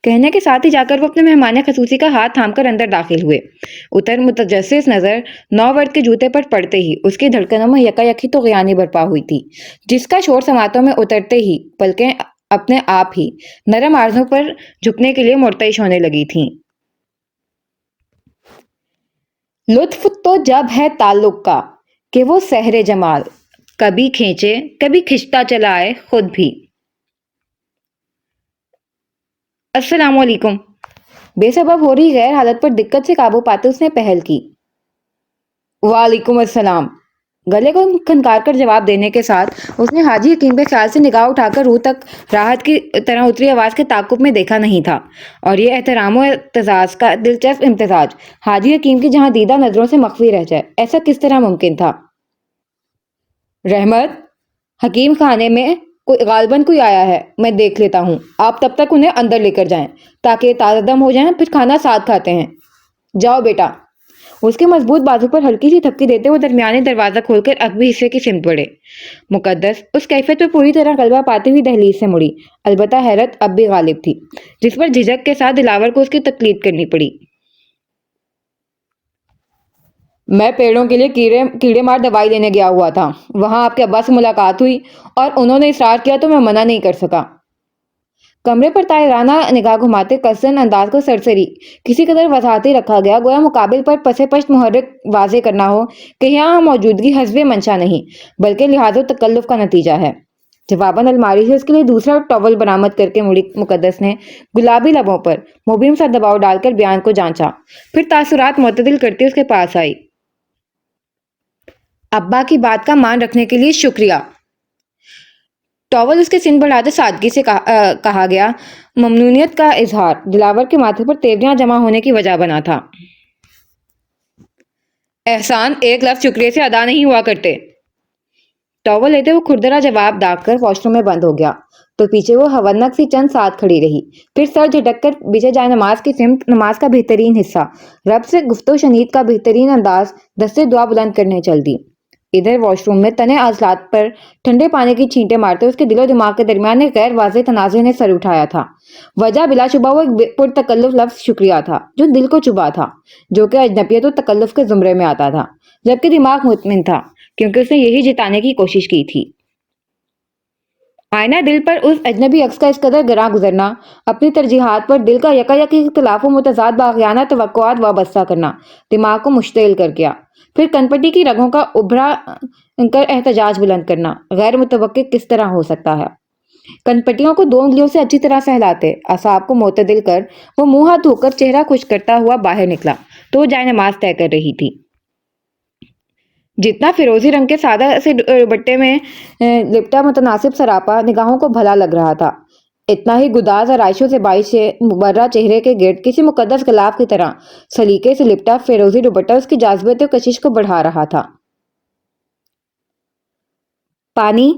کہنے کے ساتھ ہی جا کر وہ اپنے مہمان خصوصی کا ہاتھ تھام کر اندر داخل ہوئے۔ اتر متجسس نظر 9 ورد کے جوتے پر پڑتے ہی اس کی دھڑکنوں میں یکایک طغیانی برپا ہوئی تھی، جس کا شور سماعتوں میں اترتے ہی پلکیں اپنے آپ ہی نرم عارضوں پر جھکنے کے لیے مرتعش ہونے لگی تھیں۔ لطف تو جب ہے تعلق کا کہ وہ سحر جمال کبھی کھینچے کبھی کھنچتا چلا آئے خود بھی۔ السلام علیکم۔ بے سبب ہو رہی غیر حالت پر دقت سے قابو پاتے اس نے پہل کی۔ وعلیکم السلام، گلے کو کھنکار کر جواب دینے کے ساتھ اس نے حاجی حکیم کے خیال سے نگاہ اٹھا کر روح تک راحت کی طرح اتری آواز کے تعاقب میں دیکھا نہیں تھا، اور یہ احترام و اعتزاز کا دلچسپ امتزاج حاجی حکیم کی جہاں دیدہ نظروں سے مخفی رہ جائے، ایسا کس طرح ممکن تھا؟ رحمت، حکیم خانے میں غالباً کوئی آیا ہے، میں دیکھ لیتا ہوں، آپ تب تک انہیں اندر لے کر جائیں تاکہ یہ تازہ دم ہو جائیں، پھر کھانا ساتھ کھاتے ہیں۔ جاؤ بیٹا۔ اس کے مضبوط بازو پر ہلکی سی تھپکی دیتے ہوئے درمیانے دروازہ کھول کر عقبی حصے کی سمت بڑھے۔ مقدس اس کیفیت پہ پوری طرح غلبہ پاتی ہوئی دہلیز سے مڑی، البتہ حیرت اب بھی غالب تھی، جس پر جھجک کے ساتھ دلاور کو اس کی تقلید کرنی پڑی۔ میں پیڑوں کے لیے کیڑے مار دوائی لینے گیا ہوا تھا، وہاں آپ کے ابا سے ملاقات ہوئی اور انہوں نے اصرار کیا تو میں منع نہیں کر سکا۔ کمرے پر طاہرانہ نگاہ گھماتے قصداً انداز کو سرسری کسی قدر وضاحتی رکھا گیا، گویا مقابل پر پس پشت محرک واضح کرنا ہو کہ یہاں موجودگی حسب منشا نہیں بلکہ لحاظ و تکلف کا نتیجہ ہے۔ جواباً الماری سے اس کے لیے دوسرا ٹاول برآمد کر کے مڑی مقدس نے گلابی لبوں پر مبہم سا دباؤ ڈال کر بیان کو جانچا، پھر تاثرات معتدل کرتی اس کے پاس آئی۔ ابا کی بات کا مان رکھنے کے لیے شکریہ۔ ٹاول اس کے سن بڑھاتے سادگی سے کہا گیا، ممنونیت کا اظہار دلاور کے ماتھے پر تیوریاں جمع ہونے کی وجہ بنا تھا۔ احسان ایک لفظ شکریہ سے ادا نہیں ہوا کرتے۔ ٹاول لیتے وہ کھردرا جواب داغ کر واش روم میں بند ہو گیا تو پیچھے وہ ہونک سی چند ساتھ کھڑی رہی، پھر سر جھٹک کر بچھے جائے نماز کی سمت نماز کا بہترین حصہ رب سے گفت و شنید کا بہترین انداز دستے دعا بلند کرنے چل دی۔ ادھر واش روم میں تنے عضلات پر ٹھنڈے پانی کی چھینٹیں مارتے اس کے دل و دماغ کے درمیان ایک غیر واضح تنازع نے سر اٹھایا تھا۔ وجہ بلا شبہ وہ ایک پرتکلف لفظ شکریہ تھا جو دل کو چبھا تھا، جو کہ اجنبیت و تکلف کے زمرے میں آتا تھا، جبکہ دماغ مطمئن تھا کیونکہ اس نے یہی جتانے کی کوشش کی تھی۔ آئینہ دل پر اس اجنبی عکس کا اس قدر گراں گزرنا، اپنی ترجیحات پر دل کا یکایک اختلاف و متضاد باغیانہ توقعات وابستہ کرنا دماغ کو مشتعل کر گیا، پھر کنپٹی کی رگوں کا ابھرا کر احتجاج بلند کرنا غیر متوقع کس طرح ہو سکتا ہے؟ کنپٹیوں کو 2 انگلیوں سے اچھی طرح سہلاتے اعصاب کو معتدل کر وہ منہ ہاتھ دھو کر چہرہ خشک کرتا ہوا باہر نکلا تو وہ جائے نماز طے کر رہی تھی۔ جتنا فیروزی رنگ کے سادہ سے دوپٹے میں لپٹا متناسب سراپا نگاہوں کو بھلا لگ رہا تھا، اتنا ہی گداز آرائشوں سے باعث مبرہ چہرے کے گرد کسی مقدس غلاف کی طرح سلیقے سے لپٹا فیروزی دوپٹہ اس کی جاذبیت و کشش کو بڑھا رہا تھا۔ پانی؟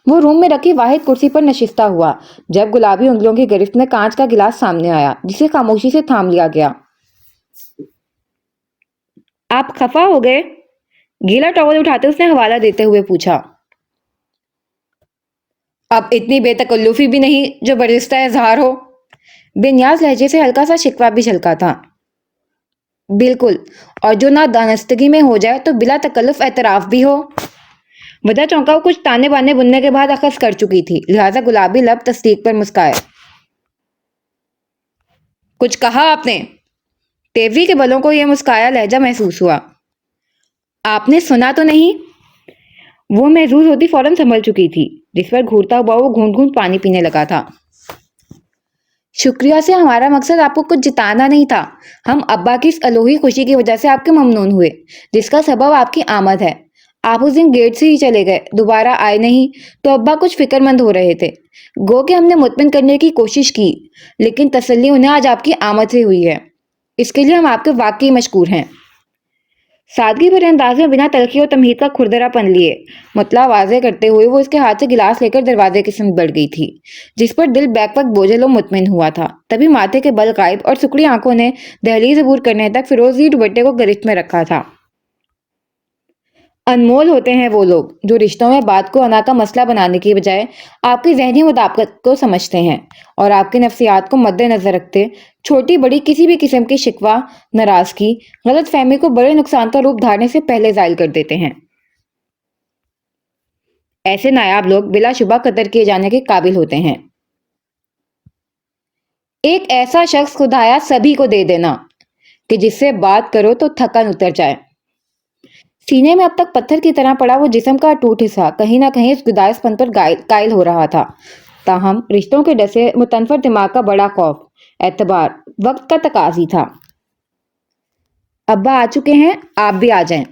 وہ روم میں رکھی واحد کرسی پر نشستہ ہوا جب گلابی انگلیوں کی گرفت میں کانچ کا گلاس سامنے آیا جسے خاموشی سے تھام لیا گیا۔ آپ خفا ہو گئے؟ گیلا ٹاول اٹھاتے اس نے حوالہ دیتے ہوئے پوچھا۔ اب اتنی بے تکلفی بھی نہیں جو برجستہ اظہار ہو۔ بے نیاز لہجے سے ہلکا سا شکوہ بھی جھلکا تھا۔ بالکل، اور جو نادانستگی میں ہو جائے تو بلا تکلف اعتراف بھی ہو۔ وجہ چونکا وہ کچھ تانے بانے بننے کے بعد اخذ کر چکی تھی، لہٰذا گلابی لب تصدیق پر مسکائے۔ کچھ کہا آپ نے؟ تیوری کے بلوں کو یہ مسکایا لہجہ محسوس ہوا۔ آپ نے سنا تو نہیں؟ وہ محظوظ ہوتی فوراً سنبھل چکی تھی، جس پر گھورتا ہوا وہ گھونٹ گھونٹ پانی پینے لگا تھا۔ शुक्रिया से हमारा मकसद आपको कुछ जिताना नहीं था। हम अब्बा की इस अलोही खुशी की वजह से आपके ममनून हुए, जिसका सबब आपकी आमद है। आप उस दिन गेट से ही चले गए, दोबारा आए नहीं, तो अब्बा कुछ फिक्रमंद हो रहे थे। गो कि हमने मुतमिन करने की कोशिश की, लेकिन तसल्ली उन्हें आज आपकी आमद से हुई है। इसके लिए हम आपके वाकई मशकूर हैं। सादगी भरे अंदाज में बिना तलखी और तमहीद का खुरदरापन लिए मुतला वाजे करते हुए वो उसके हाथ से गिलास लेकर दरवाजे की संग बढ़ गई थी, जिस पर दिल बैक वक्त बोझल और मुतमिन हुआ था। तभी माथे के बल गायब और सुकड़ी आंखों ने दहलीज अबूर करने तक फिरोजी दुपट्टे को गिरफ्त में रखा था। अनमोल होते हैं वो लोग जो रिश्तों में बात को अना का मसला बनाने की बजाय आपकी जहनी मुताबिकत को समझते हैं और आपकी नफ्सियात को मद्देनजर रखते छोटी बड़ी किसी भी किस्म की शिकवा, नाराजगी, गलत फहमी को बड़े नुकसान का रूप धारने से पहले जायल कर देते हैं। ऐसे नायाब लोग बिलाशुबा कदर किए जाने के काबिल होते हैं। एक ऐसा शख्स खुदाया सभी को दे देना कि जिससे बात करो तो थकन उतर जाए। सीने में अब तक पत्थर की तरह पड़ा वो जिस्म का अटूट हिस्सा कहीं ना कहीं इस गुदाइसपन पर कायल हो रहा था। ताहम रिश्तों के डसे मुतनफर दिमाग का बड़ा खौफ, एतबार वक्त का तकाजी था। अब्बा आ चुके हैं, आप भी आ जाएं।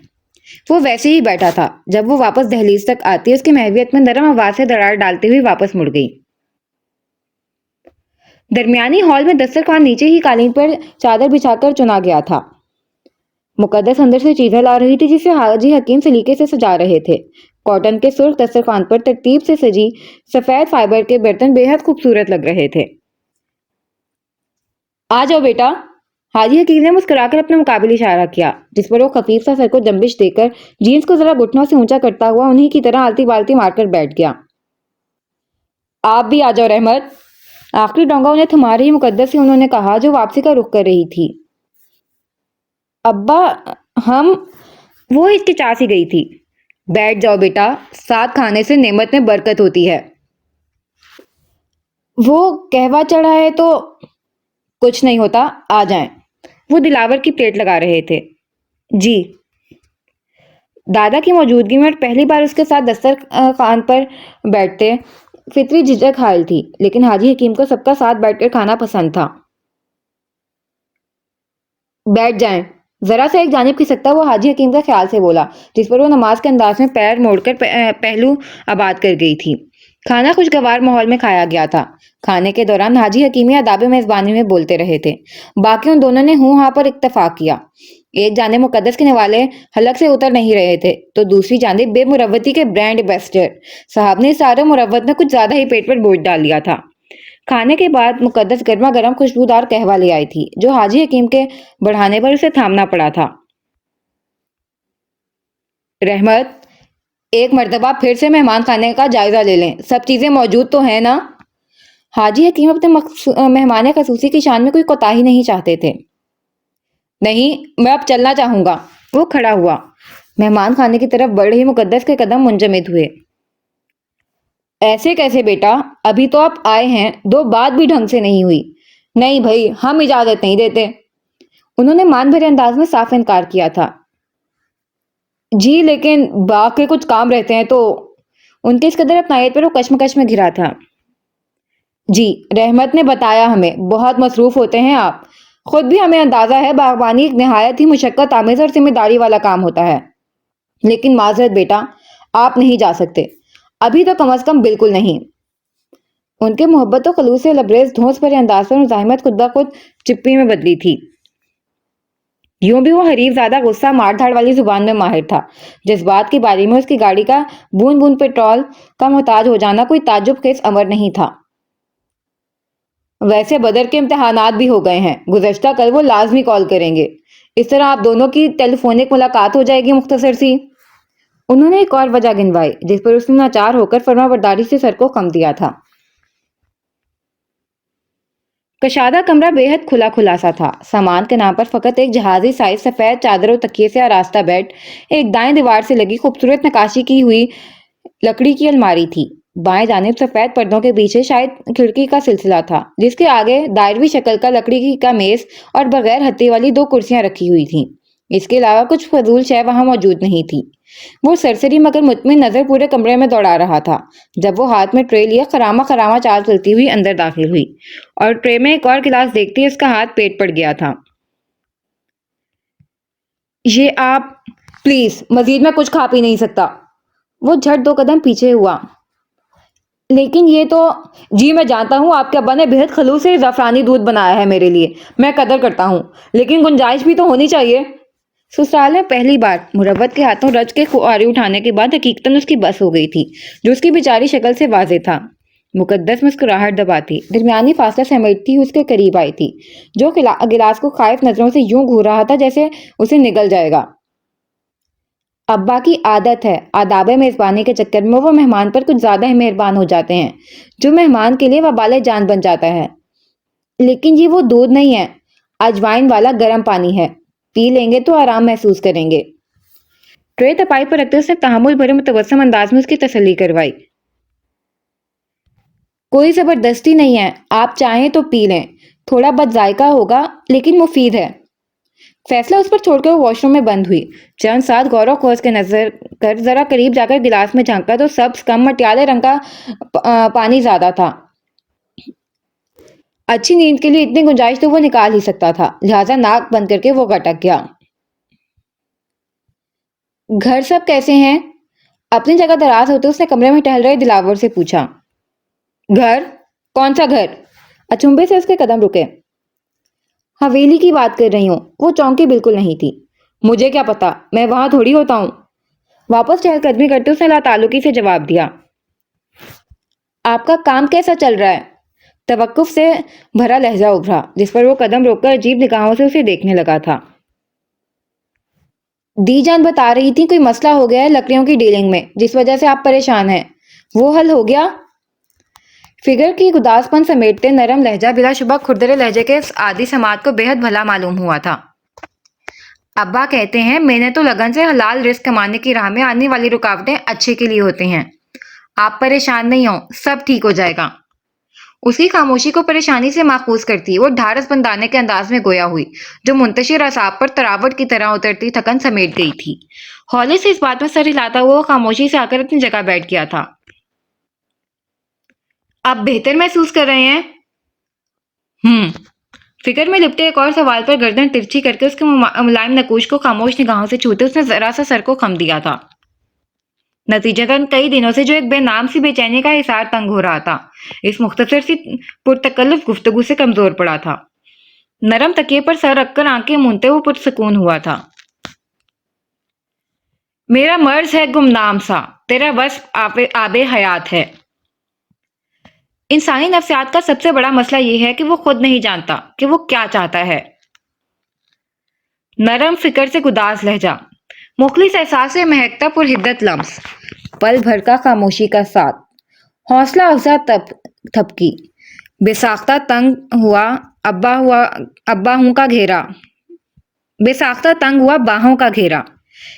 वो वैसे ही बैठा था। जब वो वापस दहलीज तक आती उसकी महवियत में नरम आवाज से दरार डालती हुई वापस मुड़ गई। दरमियानी हॉल में दस्तरखान नीचे ही कालीन पर चादर बिछाकर चुना गया था। मुकद्दस अंदर से चीजें ला रही थी जिसे हाजी हकीम सलीके से सजा रहे थे। कॉटन के सुर्ख दस्तरखान पर तरतीब से सजी सफेद फाइबर के बर्तन बेहद खूबसूरत लग रहे थे। आ जाओ बेटा। हाजी हकीम ने मुस्कुराकर अपने मुकाबले इशारा किया, जिस पर वो खफीफ सा सर को जंबिश देकर जीन्स को जरा घुटनों से ऊंचा करता हुआ उन्हीं की तरह आलती बालती मारकर बैठ गया। आप भी आ जाओ रहमत। आखिरी डोंगा उन्हें थमा रही मुकद्दस से उन्होंने कहा, जो वापसी का रुख कर रही थी। अब्बा, हम। वो हिचकिचा सी गई थी। बैठ जाओ बेटा, साथ खाने से नेमत में बरकत होती है। वो कहवा चढ़ा है तो कुछ नहीं होता, आ जाएं। वो दिलावर की प्लेट लगा रहे थे। जी। दादा की मौजूदगी में पहली बार उसके साथ दस्तरखान पर बैठते फितरी झिझक हायल थी, लेकिन हाजी हकीम को सबका साथ बैठकर खाना पसंद था। बैठ जाएं। जरा सा एक जानिब खिसकता वो हाजी हकीम का ख्याल से बोला, जिस पर वो नमाज के अंदाज में पैर मोड़कर पहलू आबाद कर गई थी। खाना खुशगवार माहौल में खाया गया था। खाने के दौरान हाजी हकीमी आदाब मेजबानी में बोलते रहे थे। बाकी उन दोनों ने हूं हां पर इत्तेफाक किया। एक जानिब मुकद्दस के निवाले हलक से उतर नहीं रहे थे, तो दूसरी जानिब बेमुरव्वती के ब्रांड एम्बेसडर साहब ने सारे मुरव्वत में कुछ ज्यादा ही पेट पर बोझ डाल लिया था। खाने के बाद मुकद्दस गर्मा गर्म खुशबूदार कहवा ले आई थी, जो हाजी हकीम के बढ़ाने पर उसे थामना पड़ा था। रहमत, एक मर्तबा फिर से मेहमान खाने का जायजा ले लें। सब चीजें मौजूद तो हैं ना? हाजी हकीम अपने मेहमान खसूसी की शान में कोई कोताही नहीं चाहते थे। नहीं, मैं अब चलना चाहूंगा। वो खड़ा हुआ। मेहमान खाने की तरफ बढ़ रही मुकद्दस के कदम मुंजमद हुए। ऐसे कैसे बेटा, अभी तो आप आए हैं, दो बात भी ढंग से नहीं हुई। नहीं भाई, हम इजाजत नहीं देते। उन्होंने मान भरे अंदाज में साफ इनकार किया था। जी, लेकिन बाग के कुछ काम रहते हैं तो। उनके इस कदर अपनायत पर वो कश्मकश में घिरा था। जी, रहमत ने बताया हमें, बहुत मसरूफ होते हैं आप। खुद भी हमें अंदाजा है बागबानी एक निहायत ही मुशक्कत आमेज और जिम्मेदारी वाला काम होता है। लेकिन माजरत बेटा, आप नहीं जा सकते, अभी तो कम अज कम बिल्कुल नहीं। उनके मोहब्बत और खलूस से लबरेज धौंस भरे अंदाज पर मुजाहिमत खुद ब खुद चिप्पी में बदली थी। यूं भी वो हरीफ ज्यादा गुस्सा मार धाड़ वाली जुबान में माहिर था। जज्बात की बारी में उसकी गाड़ी का बूंद बूंद पेट्रोल का मोहताज हो जाना कोई ताज्जुब खेज अमर नहीं था। वैसे बदर के इम्तिहानात भी हो गए हैं, गुज़श्ता कल वो लाजमी कॉल करेंगे। इस तरह आप दोनों की टेलीफोनिक मुलाकात हो जाएगी मुख्तसर सी। उन्होंने एक और वजह गिनवाई, जिस पर उसने नाचार होकर फर्माबरदारी से सर को खम दिया था। कशादा कमरा बेहद खुला खुलासा था। सामान के नाम पर फकत एक जहाजी साइज सफेद चादर और तकिए से आरास्ता बेड, एक दाएं दीवार से लगी खूबसूरत नकाशी की हुई लकड़ी की अलमारी थी। बाएं जानिब सफेद पर्दों के पीछे शायद खिड़की का सिलसिला था, जिसके आगे दायरवी शक्ल का लकड़ी की का मेज और बगैर हत्ती वाली दो कुर्सियां रखी हुई थीं। इसके अलावा कुछ फजूल शय वहां मौजूद नहीं थी। وہ سرسری مگر مطمئن نظر پورے کمرے میں دوڑا رہا تھا۔ جب وہ ہاتھ میں ٹرے لیے خراما خراما چال چلتی ہوئی اندر داخل ہوئی اور ٹرے میں ایک اور گلاس دیکھتے ہی اس کا ہاتھ پیٹ پڑ گیا تھا۔ یہ آپ پلیز، مزید میں کچھ کھا پی نہیں سکتا۔ وہ جھٹ 2 قدم پیچھے ہوا۔ لیکن یہ تو… جی میں جانتا ہوں آپ کے ابا نے بہت خلوص سے زعفرانی دودھ بنایا ہے میرے لیے، میں قدر کرتا ہوں، لیکن گنجائش بھی تو ہونی چاہیے۔ سسرال میں پہلی بار مروت کے ہاتھوں رج کے خواری اٹھانے کے بعد حقیقتاً اس کی بس ہو گئی تھی، جو اس کی بیچاری شکل سے واضح تھا۔ مقدس مسکراہٹ دباتی درمیانی فاصلہ سمیٹتی اس کے قریب آئی تھی، جو گلاس کو خائف نظروں سے یوں گھور رہا تھا جیسے اسے نگل جائے گا۔ ابا کی عادت ہے، آداب میزبانی کے چکر میں وہ مہمان پر کچھ زیادہ ہی مہربان ہو جاتے ہیں، جو مہمان کے لیے وبال جان بن جاتا ہے۔ لیکن یہ وہ دودھ نہیں ہے، اجوائن والا گرم پانی ہے، پی لیں گے تو آرام محسوس کریں گے۔ ٹرے تپائی پر رکھتے اس نے تحمل بھرے متبسم انداز میں اس کی تسلی کروائی۔ کوئی زبردستی نہیں ہے، آپ چاہیں تو پی لیں، تھوڑا بد ذائقہ ہوگا لیکن مفید ہے۔ فیصلہ اس پر چھوڑ کر وہ واش روم میں بند ہوئی۔ چند ساتھ غور و خوض کے نظر کر ذرا قریب جا کر گلاس میں جھانکا تو سبز کم مٹیالے رنگ کا پانی زیادہ تھا۔ اچھی نیند کے لیے اتنی گنجائش تو وہ نکال ہی سکتا تھا، لہٰذا ناک بند کر کے وہ گٹک گیا۔ گھر سب کیسے ہیں؟ اپنی جگہ دراز ہوتے اس نے کمرے میں ٹہل رہے دلاور سے پوچھا۔ گھر؟ کون سا گھر؟ اچنبھے سے اس کے قدم رکے۔ حویلی کی بات کر رہی ہوں۔ وہ چونکی بالکل نہیں تھی۔ مجھے کیا پتا، میں وہاں تھوڑی ہوتا ہوں۔ واپس چہل قدمی کرتے اس نے لا تعلقی سے جواب دیا۔ آپ کا کام کیسا چل رہا ہے؟ توقف سے بھرا لہجہ ابھرا، جس پر وہ قدم روک کر عجیب نگاہوں سے اسے دیکھنے لگا تھا۔ دی جان بتا رہی تھی کوئی مسئلہ ہو گیا ہے لکڑیوں کی ڈیلنگ میں، جس وجہ سے آپ پریشان ہیں، وہ حل ہو گیا؟ فگر کی گداس پن سمیٹتے نرم لہجہ بلا شبہ کھردرے لہجے کے عادی سماعت کو بے حد بھلا معلوم ہوا تھا۔ ابا کہتے ہیں میں نے تو لگن سے حلال رزق کمانے کی راہ میں آنے والی رکاوٹیں اچھے کے لیے ہوتے ہیں۔ آپ پریشان نہیں ہوں، سب ٹھیک ہو جائے گا۔ اس کی خاموشی کو پریشانی سے ماخوذ کرتی وہ ڈھارس بندانے کے انداز میں گویا ہوئی، جو منتشر اعصاب پر تراوٹ کی طرح اترتی تھکن سمیٹ گئی تھی۔ ہولے سے اس بات میں سر ہلاتا ہوا وہ خاموشی سے آ کر اپنی جگہ بیٹھ گیا تھا۔ آپ بہتر محسوس کر رہے ہیں؟ فکر میں لپٹے ایک اور سوال پر گردن ترچھی کر کے اس کے ملائم نقوش کو خاموش نگاہوں سے چھوتے اس نے ذرا سا سر کو خم دیا تھا۔ نتیجتاً کئی دنوں سے جو ایک بے نام سی بے چینی کا حصار تنگ ہو رہا تھا، اس مختصر سی پرتکلف گفتگو سے کمزور پڑا تھا۔ نرم تکیے پر سر رکھ کر آنکھیں مونتے وہ پرسکون ہوا تھا۔ میرا مرض ہے گمنام سا، تیرا وصف آب حیات ہے۔ انسانی نفسیات کا سب سے بڑا مسئلہ یہ ہے کہ وہ خود نہیں جانتا کہ وہ کیا چاہتا ہے۔ نرم فکر سے گداز لہجہ، مخلص احساس سے مہکتا پرحدت لمس، پل بھر کا خاموشی کا ساتھ، حوصلہ افزا تھپکی، بے ساختہ تنگ ہوا باہوں کا گھیرا،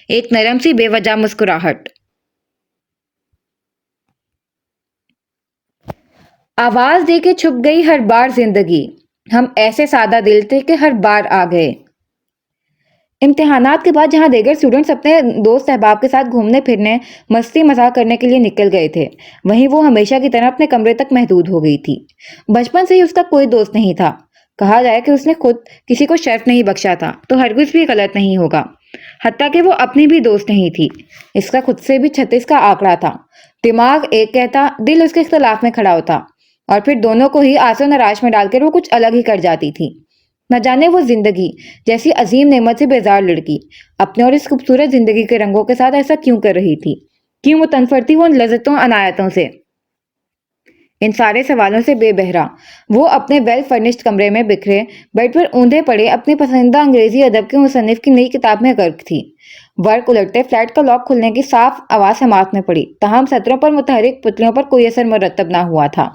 ایک نرم سی بے وجہ مسکراہٹ۔ آواز دے کے چھپ گئی ہر بار زندگی، ہم ایسے سادہ دل تھے کہ ہر بار آ گئے۔ امتحانات کے بعد جہاں دیگر اسٹوڈنٹس اپنے دوست احباب کے ساتھ گھومنے پھرنے مستی مزاح کرنے کے لیے نکل گئے تھے، وہیں وہ ہمیشہ کی طرح اپنے کمرے تک محدود ہو گئی تھی۔ بچپن سے ہی اس کا کوئی دوست نہیں تھا۔ کہا جائے کہ اس نے خود کسی کو شرف نہیں بخشا تھا تو ہرگز بھی غلط نہیں ہوگا، حتیٰ کہ وہ اپنی بھی دوست نہیں تھی۔ اس کا خود سے بھی 36 کا آنکڑا تھا۔ دماغ ایک کہتا، دل اس کے اختلاف میں کھڑا ہوتا، اور پھر دونوں کو ہی آس و نراش میں ڈال کر وہ کچھ الگ ہی کر جاتی تھی۔ نہ جانے وہ زندگی جیسی عظیم نعمت سے بیزار لڑکی اپنے اور اس خوبصورت زندگی کے رنگوں کے ساتھ ایسا کیوں کر رہی تھی؟ کیوں متنفر تھی وہ ان لذتوں عنایتوں سے؟ ان سارے سوالوں سے بے بہرا وہ اپنے ویل فرنشڈ کمرے میں بکھرے بیڈ پر اوندھے پڑے اپنی پسندیدہ انگریزی ادب کے مصنف کی نئی کتاب میں غرق تھی۔ ورق الٹتے فلیٹ کا لاک کھلنے کی صاف آواز سماعت میں پڑی، تاہم سطروں پر متحرک پتلیوں پر کوئی اثر مرتب نہ ہوا تھا۔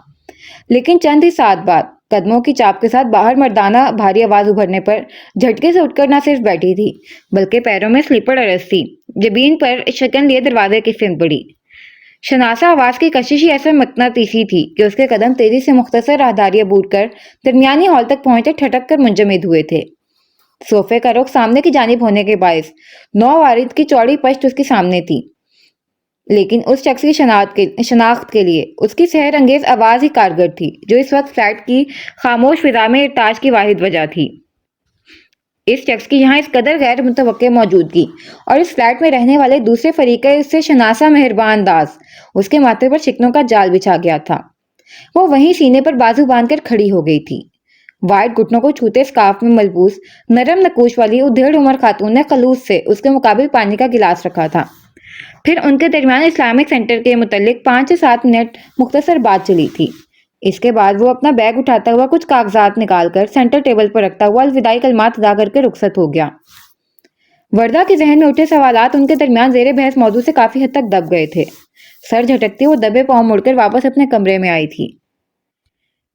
لیکن چند ہی ساتھ بعد قدموں کی چاپ کے ساتھ باہر مردانہ بھاری آواز ابھرنے پر جھٹکے سے اٹھ کر نہ صرف بیٹھی تھی بلکہ پیروں میں سلیپر ارس تھی، جبین پر شکن لیے دروازے کی سمت بڑھی۔ شناسا آواز کی کشش ہی ایسے مقناطیسی تھی کہ اس کے قدم تیزی سے مختصر راہداری عبور کر درمیانی ہال تک پہنچے ٹھٹک کر منجمد ہوئے تھے۔ सोफे का रुख सामने की जानिब होने के बायस नौवारिद की चौड़ी पश्त उसके सामने थी, लेकिन उस शख्स की शनाख्त के लिए उसकी सहर अंगेज आवाज ही कारगर थी, जो इस वक्त फ्लैट की खामोश फिजा में इरताज की वाहिद वजह थी। इस शख्स की यहाँ इस कदर गैर मुतवक्के मौजूदगी और इस फ्लैट में रहने वाले दूसरे फरीक उससे शनासा मेहरबान दास उसके माथे पर शिकनों का जाल बिछा गया था। वो वहीं सीने पर बाजू बांधकर खड़ी हो गई थी। वाइट घुटनों को छूते स्कार्फ में मलबूस नरम नकूश वाली उधेड़ उम्र खातून ने खलूस से उसके मुकाबिल पानी का गिलास रखा था। फिर उनके दरमियान इस्लामिक सेंटर के मुतल्लिक 5 से 7 मिनट मुख्तसर बात चली थी। इसके बाद वो अपना बैग उठाता हुआ कुछ कागजात निकालकर सेंटर टेबल पर रखता हुआ अलविदाई कलमात अदा करके रुखसत हो गया। वर्दा के जहन में उठे सवालात उनके दरमियान जेरे बहस मौजू से काफी हद तक दब गए थे। सर झटकते वो दबे पांव मुड़कर वापस अपने कमरे में आई थी।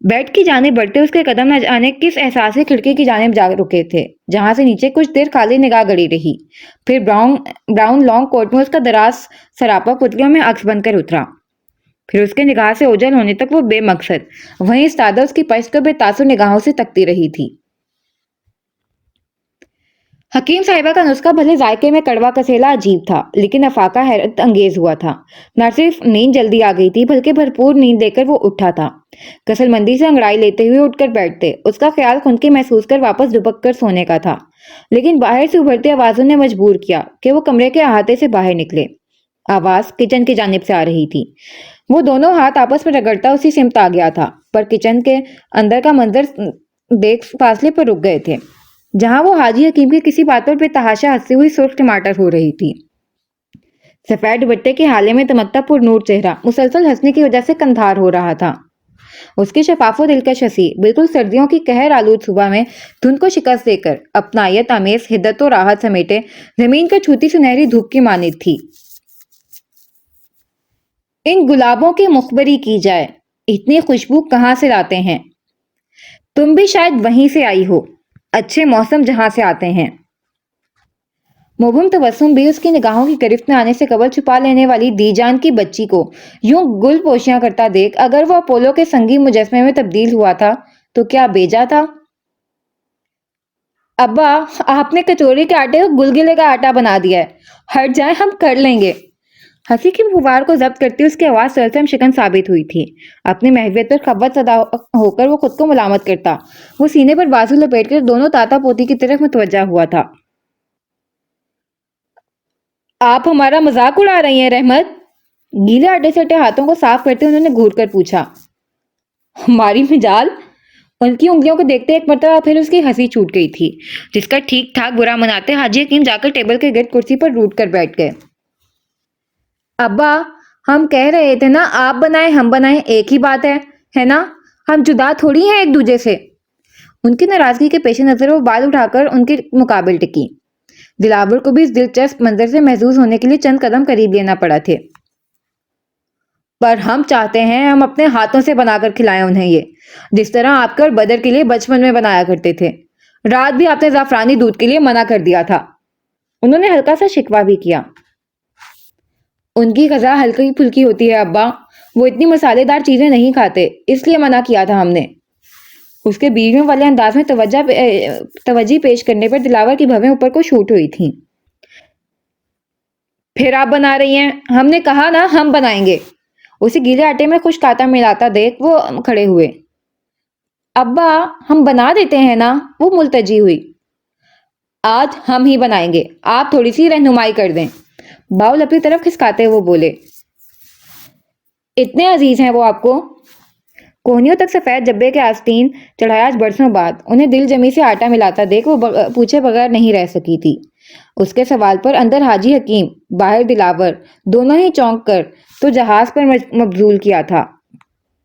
बेड की जानिब बढ़ते उसके कदम न जाने किस एहसास से खिड़की की जानिब जा रुके थे, जहां से नीचे कुछ देर खाली निगाह गड़ी रही। फिर ब्राउन लॉन्ग कोट में उसका दराज सरापा पुतलियों में अक्स बनकर उतरा। फिर उसके निगाह से ओझल होने तक वो बेमकसद वहीं इस्तादा उसकी पश्त को बेतासुर निगाहों से तकती रही थी। हकीम साहिबा का नुस्खा भले जायके में कड़वा कसेला अजीब था, लेकिन अफाका हैरत अंगेज हुआ था। न सिर्फ नींद जल्दी आ गई थी, बल्कि भरपूर नींद लेकर वो उठा था। कसलमंदी से अंगड़ाई लेते हुए उठकर बैठते उसका ख्याल खुनकी महसूस कर वापस दुबक कर सोने का था, लेकिन बाहर से उभरती आवाजों ने मजबूर किया कि वो कमरे के अहाते से बाहर निकले। आवाज किचन की जानिब से आ रही थी। वो दोनों हाथ आपस में रगड़ता उसी सिमत आ गया था, पर किचन के अंदर का मंजर देख फासले पर रुक गए थे, जहां वो हाजी हकीम की किसी बात पर बेतहाशा हंसती हुई सुर्ख टमाटर हो रही थी। सफेद दुपट्टे के हाले में चमकता पुरनूर चेहरा मुसलसल हंसने की वजह से कंधार हो रहा था। उसकी शफाफो दिलकश हंसी बिल्कुल सर्दियों की कहर आलूद सुबह में धुंध को शिकस्त देकर अपनायत आमेज हिद्दत और राहत समेटे जमीन को छूती सुनहरी धूप की मानिद थी। इन गुलाबों की मुखबरी की जाए, इतनी खुशबू कहाँ से लाते हैं? तुम भी शायद वहीं से आई हो, अच्छे मौसम जहां से आते हैं। मुबहम तबस्सुम भी उसकी निगाहों की गिरफ्त में आने से कबल छुपा लेने वाली दीजान की बच्ची को यूं गुल पोशियां करता देख अगर वो अपोलो के संगी मुजस्मे में तब्दील हुआ था तो क्या बेजा था। अब्बा, आपने कचौरी के आटे को गुलगुले का आटा बना दिया है, हट जाए, हम कर लेंगे। हंसी की फुहार को जब्त करती उसकी आवाज सरसम शिकन साबित हुई थी। अपनी महवियत पर खब्बत सदा होकर वो खुद को मुलामत करता। वो सीने पर बाजू लपेटकर दोनों ताता पोती की तरफ मुतवज्जा हुआ था। आप हमारा मजाक उड़ा रही हैं रहमत? गीले आटे से अटे हाथों को साफ करते उन्होंने घूर कर पूछा। हमारी मिजाल? उनकी उंगलियों को देखते एक मरतबा फिर उसकी हंसी छूट गई थी, जिसका ठीक ठाक बुरा मनाते हाजी हकीम जाकर टेबल के गिर्द कुर्सी पर रूट कर बैठ गए। अब्बा, हम कह रहे थे ना, आप बनाए हम बनाए एक ही बात है ना? हम जुदा थोड़ी हैं एक दूजे से। उनकी नाराजगी के पेश नजर वो बाल उठाकर उनके मुकाबिल टिकी। दिलावर को भी इस दिलचस्प मंजर से महसूस होने के लिए चंद कदम करीब लेना पड़ा थे। पर हम चाहते हैं हम अपने हाथों से बनाकर खिलाएं उन्हें, ये जिस तरह आपके और बदर के लिए बचपन में बनाया करते थे। रात भी आपने जाफरानी दूध के लिए मना कर दिया था। उन्होंने हल्का सा शिकवा भी किया। उनकी ग़िज़ा हल्की फुल्की होती है अब्बा, वो इतनी मसालेदार चीजें नहीं खाते, इसलिए मना किया था हमने। उसके बीवियों वाले अंदाज में तवज्जी पेश करने पर दिलावर की भवें ऊपर को शूट हुई थी। फिर आप बना रही हैं? हमने कहा ना हम बनाएंगे। उसे गीले आटे में खुश्क आटा मिलाता देख वो खड़े हुए। अब्बा, हम बना देते हैं ना, वो मुल्तजी हुई। आज हम ही बनाएंगे, आप थोड़ी सी रहनुमाई कर दें। बाउल अपनी तरफ खिसकाते वो बोले। इतने अजीज हैं वो आपको? कोहनियों तक सफेद जब्बे के आस्तीन चढ़ाया आज बरसों बाद उन्हें दिल जमी से आटा मिलाता देख वो पूछे बगैर नहीं रह सकी थी। उसके सवाल पर अंदर हाजी हकीम, बाहर दिलावर, दोनों ही चौंक कर तो जहाज पर मबजूल किया था,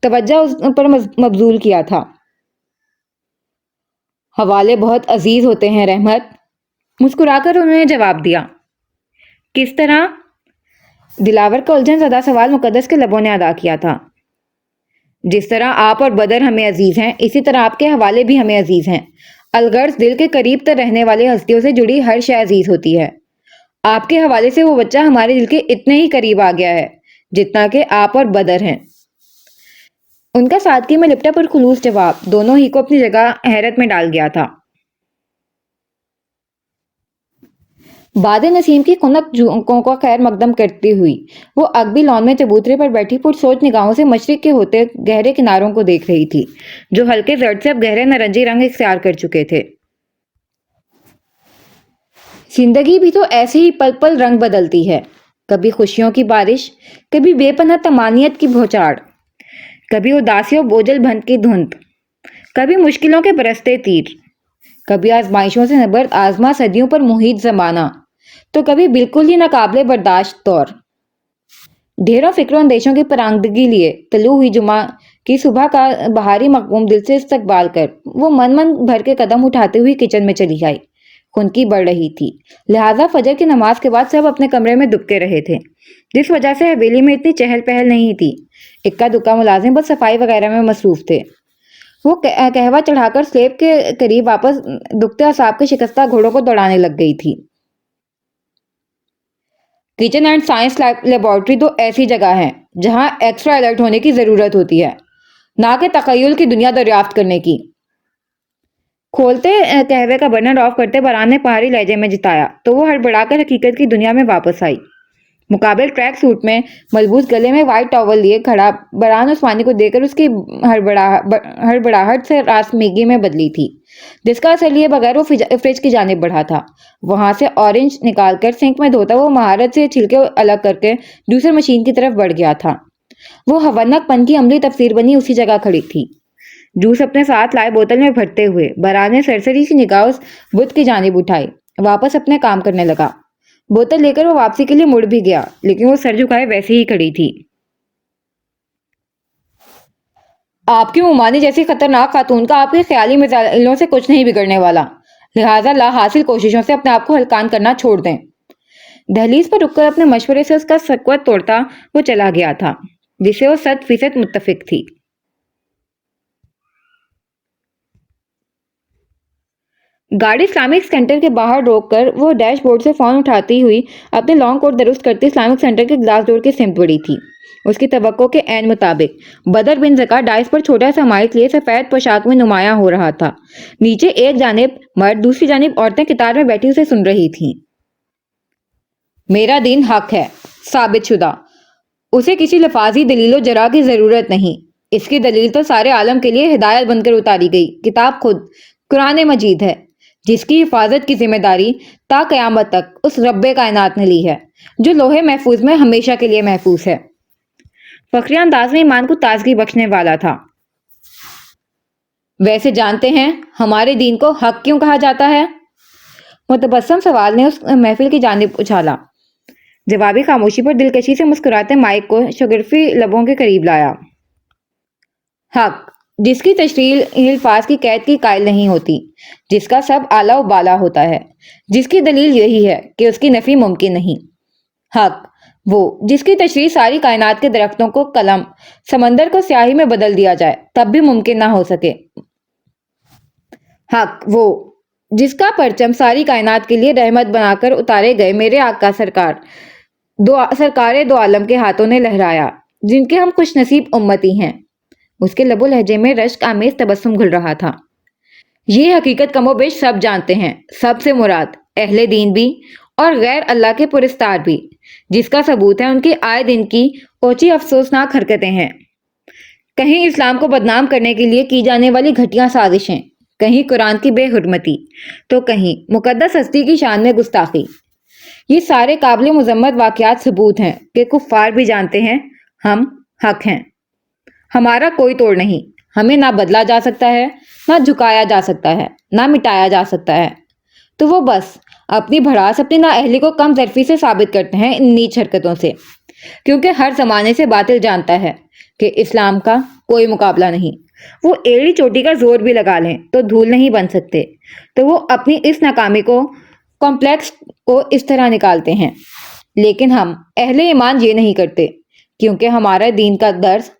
तवज्जो उस पर मबजूल किया था। हवाले बहुत अजीज होते हैं रहमत, मुस्कुराकर उन्होंने जवाब दिया। किस तरह? दिलावर का उलझन ज़दा सवाल मुकद्दस के लबों ने अदा किया था। जिस तरह आप और बदर हमें अजीज हैं, इसी तरह आपके हवाले भी हमें अजीज हैं। अलगर्ज दिल के करीब तर रहने वाले हस्तियों से जुड़ी हर शय अजीज होती है। आपके हवाले से वो बच्चा हमारे दिल के इतने ही करीब आ गया है जितना कि आप और बदर हैं। उनका सादगी में लिपटा पर खुलूस जवाब दोनों ही को अपनी जगह हैरत में डाल गया था। बाद नसीम की खुनक झोंकों का खैर मकदम करती हुई वो अगबी लॉन में चबूतरे पर बैठी पुरसोच निगाहों से मशरिक के होते गहरे किनारों को देख रही थी, जो हल्के जर्द से अब गहरे नारंगी रंग इख्तियार कर चुके थे। जिंदगी भी तो ऐसे ही पल पल रंग बदलती है, कभी खुशियों की बारिश, कभी बेपनाह तमानियत की बौछार, कभी उदासियों बोझल भंत की धुंध, कभी मुश्किलों के बरसते तीर, कभी आजमाइशों से नबर्द आजमा सदियों पर मुहित जमाना, तो कभी बिल्कुल ही नाकाबिले बर्दाश्त दौर। ढेरों फिक्रों अंदेशों की परांगदगी लिए तलू हुई जुमा की सुबह का बहारी मखमूम दिल से इस्तकबाल कर वो मन मन भर के कदम उठाते हुए किचन में चली आई। खुनकी बढ़ रही थी, लिहाजा फजर की नमाज के बाद सब अपने कमरे में दुबके रहे थे, जिस वजह से हवेली में इतनी चहल पहल नहीं थी। इक्का दुक्का मुलाजिम बस सफाई वगैरह में मसरूफ थे। वो कहवा चढ़ाकर स्लेब के करीब वापस दुखते असाब के शिकस्ता घोड़ों को दौड़ाने लग गई थी। किचन एंड साइंस लेबोरेटरी तो ऐसी जगह है जहां एक्स्ट्रा अलर्ट होने की जरूरत होती है, ना कि तखय्युल की दुनिया दरियाफ्त करने की। खोलते कहवे का बर्नर ऑफ करते बरान ने पहाड़ी लहजे में जिताया तो वो हड़बड़ाकर हकीकत की दुनिया में वापस आई। मुकाबिल ट्रैक सूट में मलबूस गले में व्हाइट टॉवल लिए खड़ा बरान उस्मानी को देखकर उसकी हड़बड़ाहट से रासमीगी में बदली थी, जिसका असर लिए बगैर वो फ्रिज की जानिब बढ़ा था। वहां से ऑरेंज निकालकर सिंक में धोता वो महारत से छिलके अलग करके दूसरे मशीन की तरफ बढ़ गया था। वो हवनक पन की अमली तफसीर बनी उसी जगह खड़ी थी। जूस अपने साथ लाए बोतल में भरते हुए बरान ने सरसरी सी निगाह उस बुत की जानिब उठाई, वापस अपने काम करने लगा। बोतल लेकर वो वापसी के लिए मुड़ भी गया, लेकिन वो सर झुकाए वैसे ही खड़ी थी। आपकी मुमानी जैसी खतरनाक खातून का आपके ख्याली मिजाइलों से कुछ नहीं बिगड़ने वाला, लिहाजा ला हासिल कोशिशों से अपने आप को हल्कान करना छोड़ दें। दहलीज पर रुककर अपने मशवरे से उसका सकवत तोड़ता वो चला गया था, जिसे वो 100% मुत्तफिक थी। गाड़ी इस्लामिक सेंटर के बाहर रोककर वो डैशबोर्ड से फोन उठाती हुई अपने लॉन्ग कोट दुरुस्त करती इस्लामिक सेंटर के ग्लास डोर की सिमत बढ़ी थी। उसकी तवक्को के ऐन मुताबिक बदर बिन ज़का डाइस पर छोटा सा माइक लिए सफेद पोशाक में नुमाया हो रहा था। नीचे एक जानिब मर्द, दूसरी जानिब औरतें कितार में बैठी उसे सुन रही थीं। मेरा दीन हक है, साबित शुदा। उसे किसी लफाजी दलीलो जरा की जरूरत नहीं। इसकी दलील तो सारे आलम के लिए हिदायत बनकर उतारी गई किताब खुद कुरान मजीद है, जिसकी हिफाजत की जिम्मेदारी ता कयामत तक उस रब्बे कायनात ने ली है, जो लोहे महफूज में हमेशा के लिए महफूज है। फखरिया अंदाज में ईमान को ताजगी बख्शने वाला था। वैसे जानते हैं हमारे दीन को हक क्यों कहा जाता है? मुतबस्सम सवाल ने उस महफिल की जानिब उछाला। जवाबी खामोशी पर दिलकशी से मुस्कुराते माइक को शगुर्फी लबों के करीब लाया। हक, जिसकी तशरीह अल्फाज की कैद की कायल नहीं होती, जिसका सब आला उबाला होता है, जिसकी दलील यही है कि उसकी नफी मुमकिन नहीं। हक, वो जिसकी तशरीह सारी कायनात के दरख्तों को कलम, समंदर को स्याही में बदल दिया जाए तब भी मुमकिन ना हो सके। हक, वो जिसका परचम सारी कायनात के लिए रहमत बनाकर उतारे गए मेरे आका सरकारे दो आलम के हाथों ने लहराया, जिनके हम खुश नसीब उम्मती हैं। उसके लबो लहजे में रश्क आमेज तबस्सुम घुल रहा था। ये हकीकत कमोबेश सब जानते हैं, सबसे मुराद अहले दीन भी और गैर अल्लाह के पुरस्तार भी, जिसका सबूत है उनकी आए दिन की ओछी अफसोसनाक हरकतें हैं। कहीं इस्लाम को बदनाम करने के लिए की जाने वाली घटिया साजिशें, कहीं कुरान की बेहुरमती, तो कहीं मुकद्दस हस्ती की शान में गुस्ताखी। ये सारे काबिल मुजम्मत वाकयात सबूत हैं कि कुफ्फार भी जानते हैं हम हक हैं। हमारा कोई तोड़ नहीं, हमें ना बदला जा सकता है, ना झुकाया जा सकता है, ना मिटाया जा सकता है। तो वो बस अपनी भड़ास, अपनी नाअहली को कम ज़रफ़ी से साबित करते हैं इन नीच हरकतों से, क्योंकि हर ज़माने से बातिल जानता है कि इस्लाम का कोई मुकाबला नहीं। वो एड़ी चोटी का जोर भी लगा लें तो धूल नहीं बन सकते। तो वो अपनी इस नाकामी को, कॉम्प्लेक्स को इस तरह निकालते हैं। लेकिन हम अहले ईमान ये नहीं करते, क्योंकि हमारा दीन का दर्ज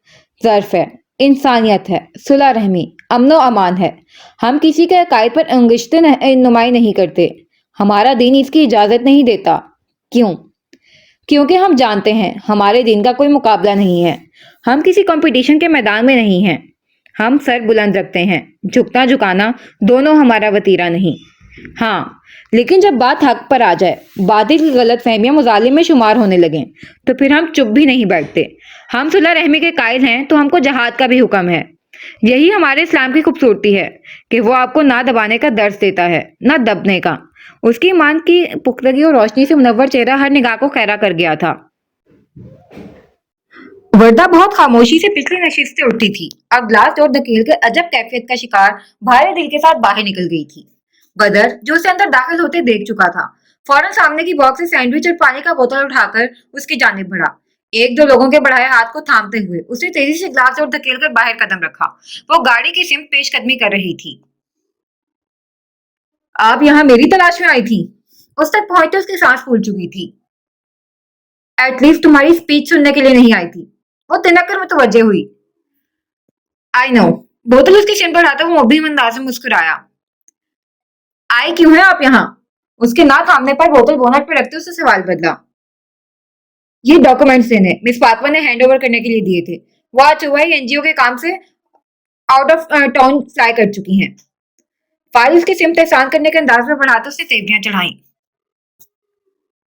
ज़र्फ है, इंसानियत है, सुलह रहमी, अमनो अमान है। हम किसी के अकायद पर अंगिश्त नुमाई नहीं करते। हमारा दीन इसकी इजाज़त नहीं देता। क्यों? क्योंकि हम जानते हैं हमारे दीन का कोई मुकाबला नहीं है। हम किसी कंपटीशन के मैदान में नहीं हैं। हम सर बुलंद रखते हैं, झुकना झुकाना दोनों हमारा वतीरा नहीं। हाँ, लेकिन जब बात हक पर आ जाए, बातिल की गलत फहमियां मुजालिम में शुमार होने लगें, तो फिर हम चुप भी नहीं बैठते। हम सुलह रहमी के कायल हैं, तो हमको जहाद का भी हुक्म है। यही हमारे इस्लाम की खूबसूरती है कि वो आपको ना दबाने का दर्स देता है, ना दबने का। उसकी ईमान की पुख्तगी और रोशनी से मुनव्वर चेहरा हर निगाह को खैरा कर गया था। वर्दा बहुत खामोशी से पिछली नशिस्त से उठती थी। अब ग्लास डोर धकेल कर अजब कैफियत का शिकार भारे दिल के साथ बाहर निकल गई थी। बदर, जो उसे अंदर दाखिल होते देख चुका था, फौरन सामने की बॉक्स से सैंडविच और पानी का बोतल उठाकर उसकी जानिब बढ़ा। एक दो लोगों के बढ़ाए हाथ को थामते हुए उसने तेजी से ग्लास डोर धकेल कर बाहर कदम रखा। वो गाड़ी की सिमत पेशकदमी कर रही थी। आप यहाँ मेरी तलाश में आई थी? उस तक पहुंचते उसकी सांस फूल चुकी थी। एटलीस्ट तुम्हारी स्पीच सुनने के लिए नहीं आई थी। वो तिनक कर मुतवज्जे हुई। I know. बोतल उसके सिर पर आता वो मुबीम अंदाज में मुस्कुराया। आए क्यों हैं आप यहाँ? उसके ना थामने पर बोतल बोनट पर रखते उससे सवाल बदला। ये डॉक्यूमेंट्स देने मिस फातिमा ने हैंड ओवर करने के लिए दिए थे। वो आज सुबह ही एनजीओ के काम से आउट ऑफ टाउन फ्लाई कर चुकी हैं। फाइल उसकी सिमत एहसान करने के अंदाज में बढ़ाते उसने तेजियां चढ़ाई।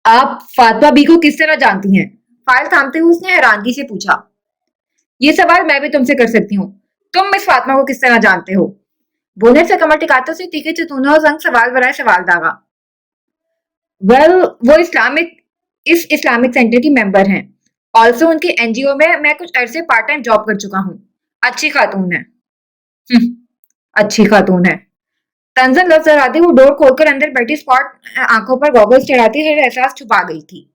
आप फातिमा बी को किस तरह जानती हैं? फाइल थामते हुए उसने हैरानगी से पूछा। ये सवाल मैं भी तुमसे कर सकती हूँ। तुम मिस फातिमा को किस तरह जानते हो? बोनेट से कमर टिकाते उसे तीखे चतूनों और जंग सवाल बनाए सवाल दागा। वो इस इस्लामिक सेंटर की मेंबर हैं। ऑल्सो उनके एनजीओ में मैं कुछ अरसे पार्ट टाइम जॉब कर चुका हूँ। अच्छी खातून है। अच्छी खातून है। तंजन लफ्ज आती वो डोर खोलकर अंदर बैठी स्पॉट आंखों पर गॉगल्स चढ़ाती हर एहसास छुपा गई थी।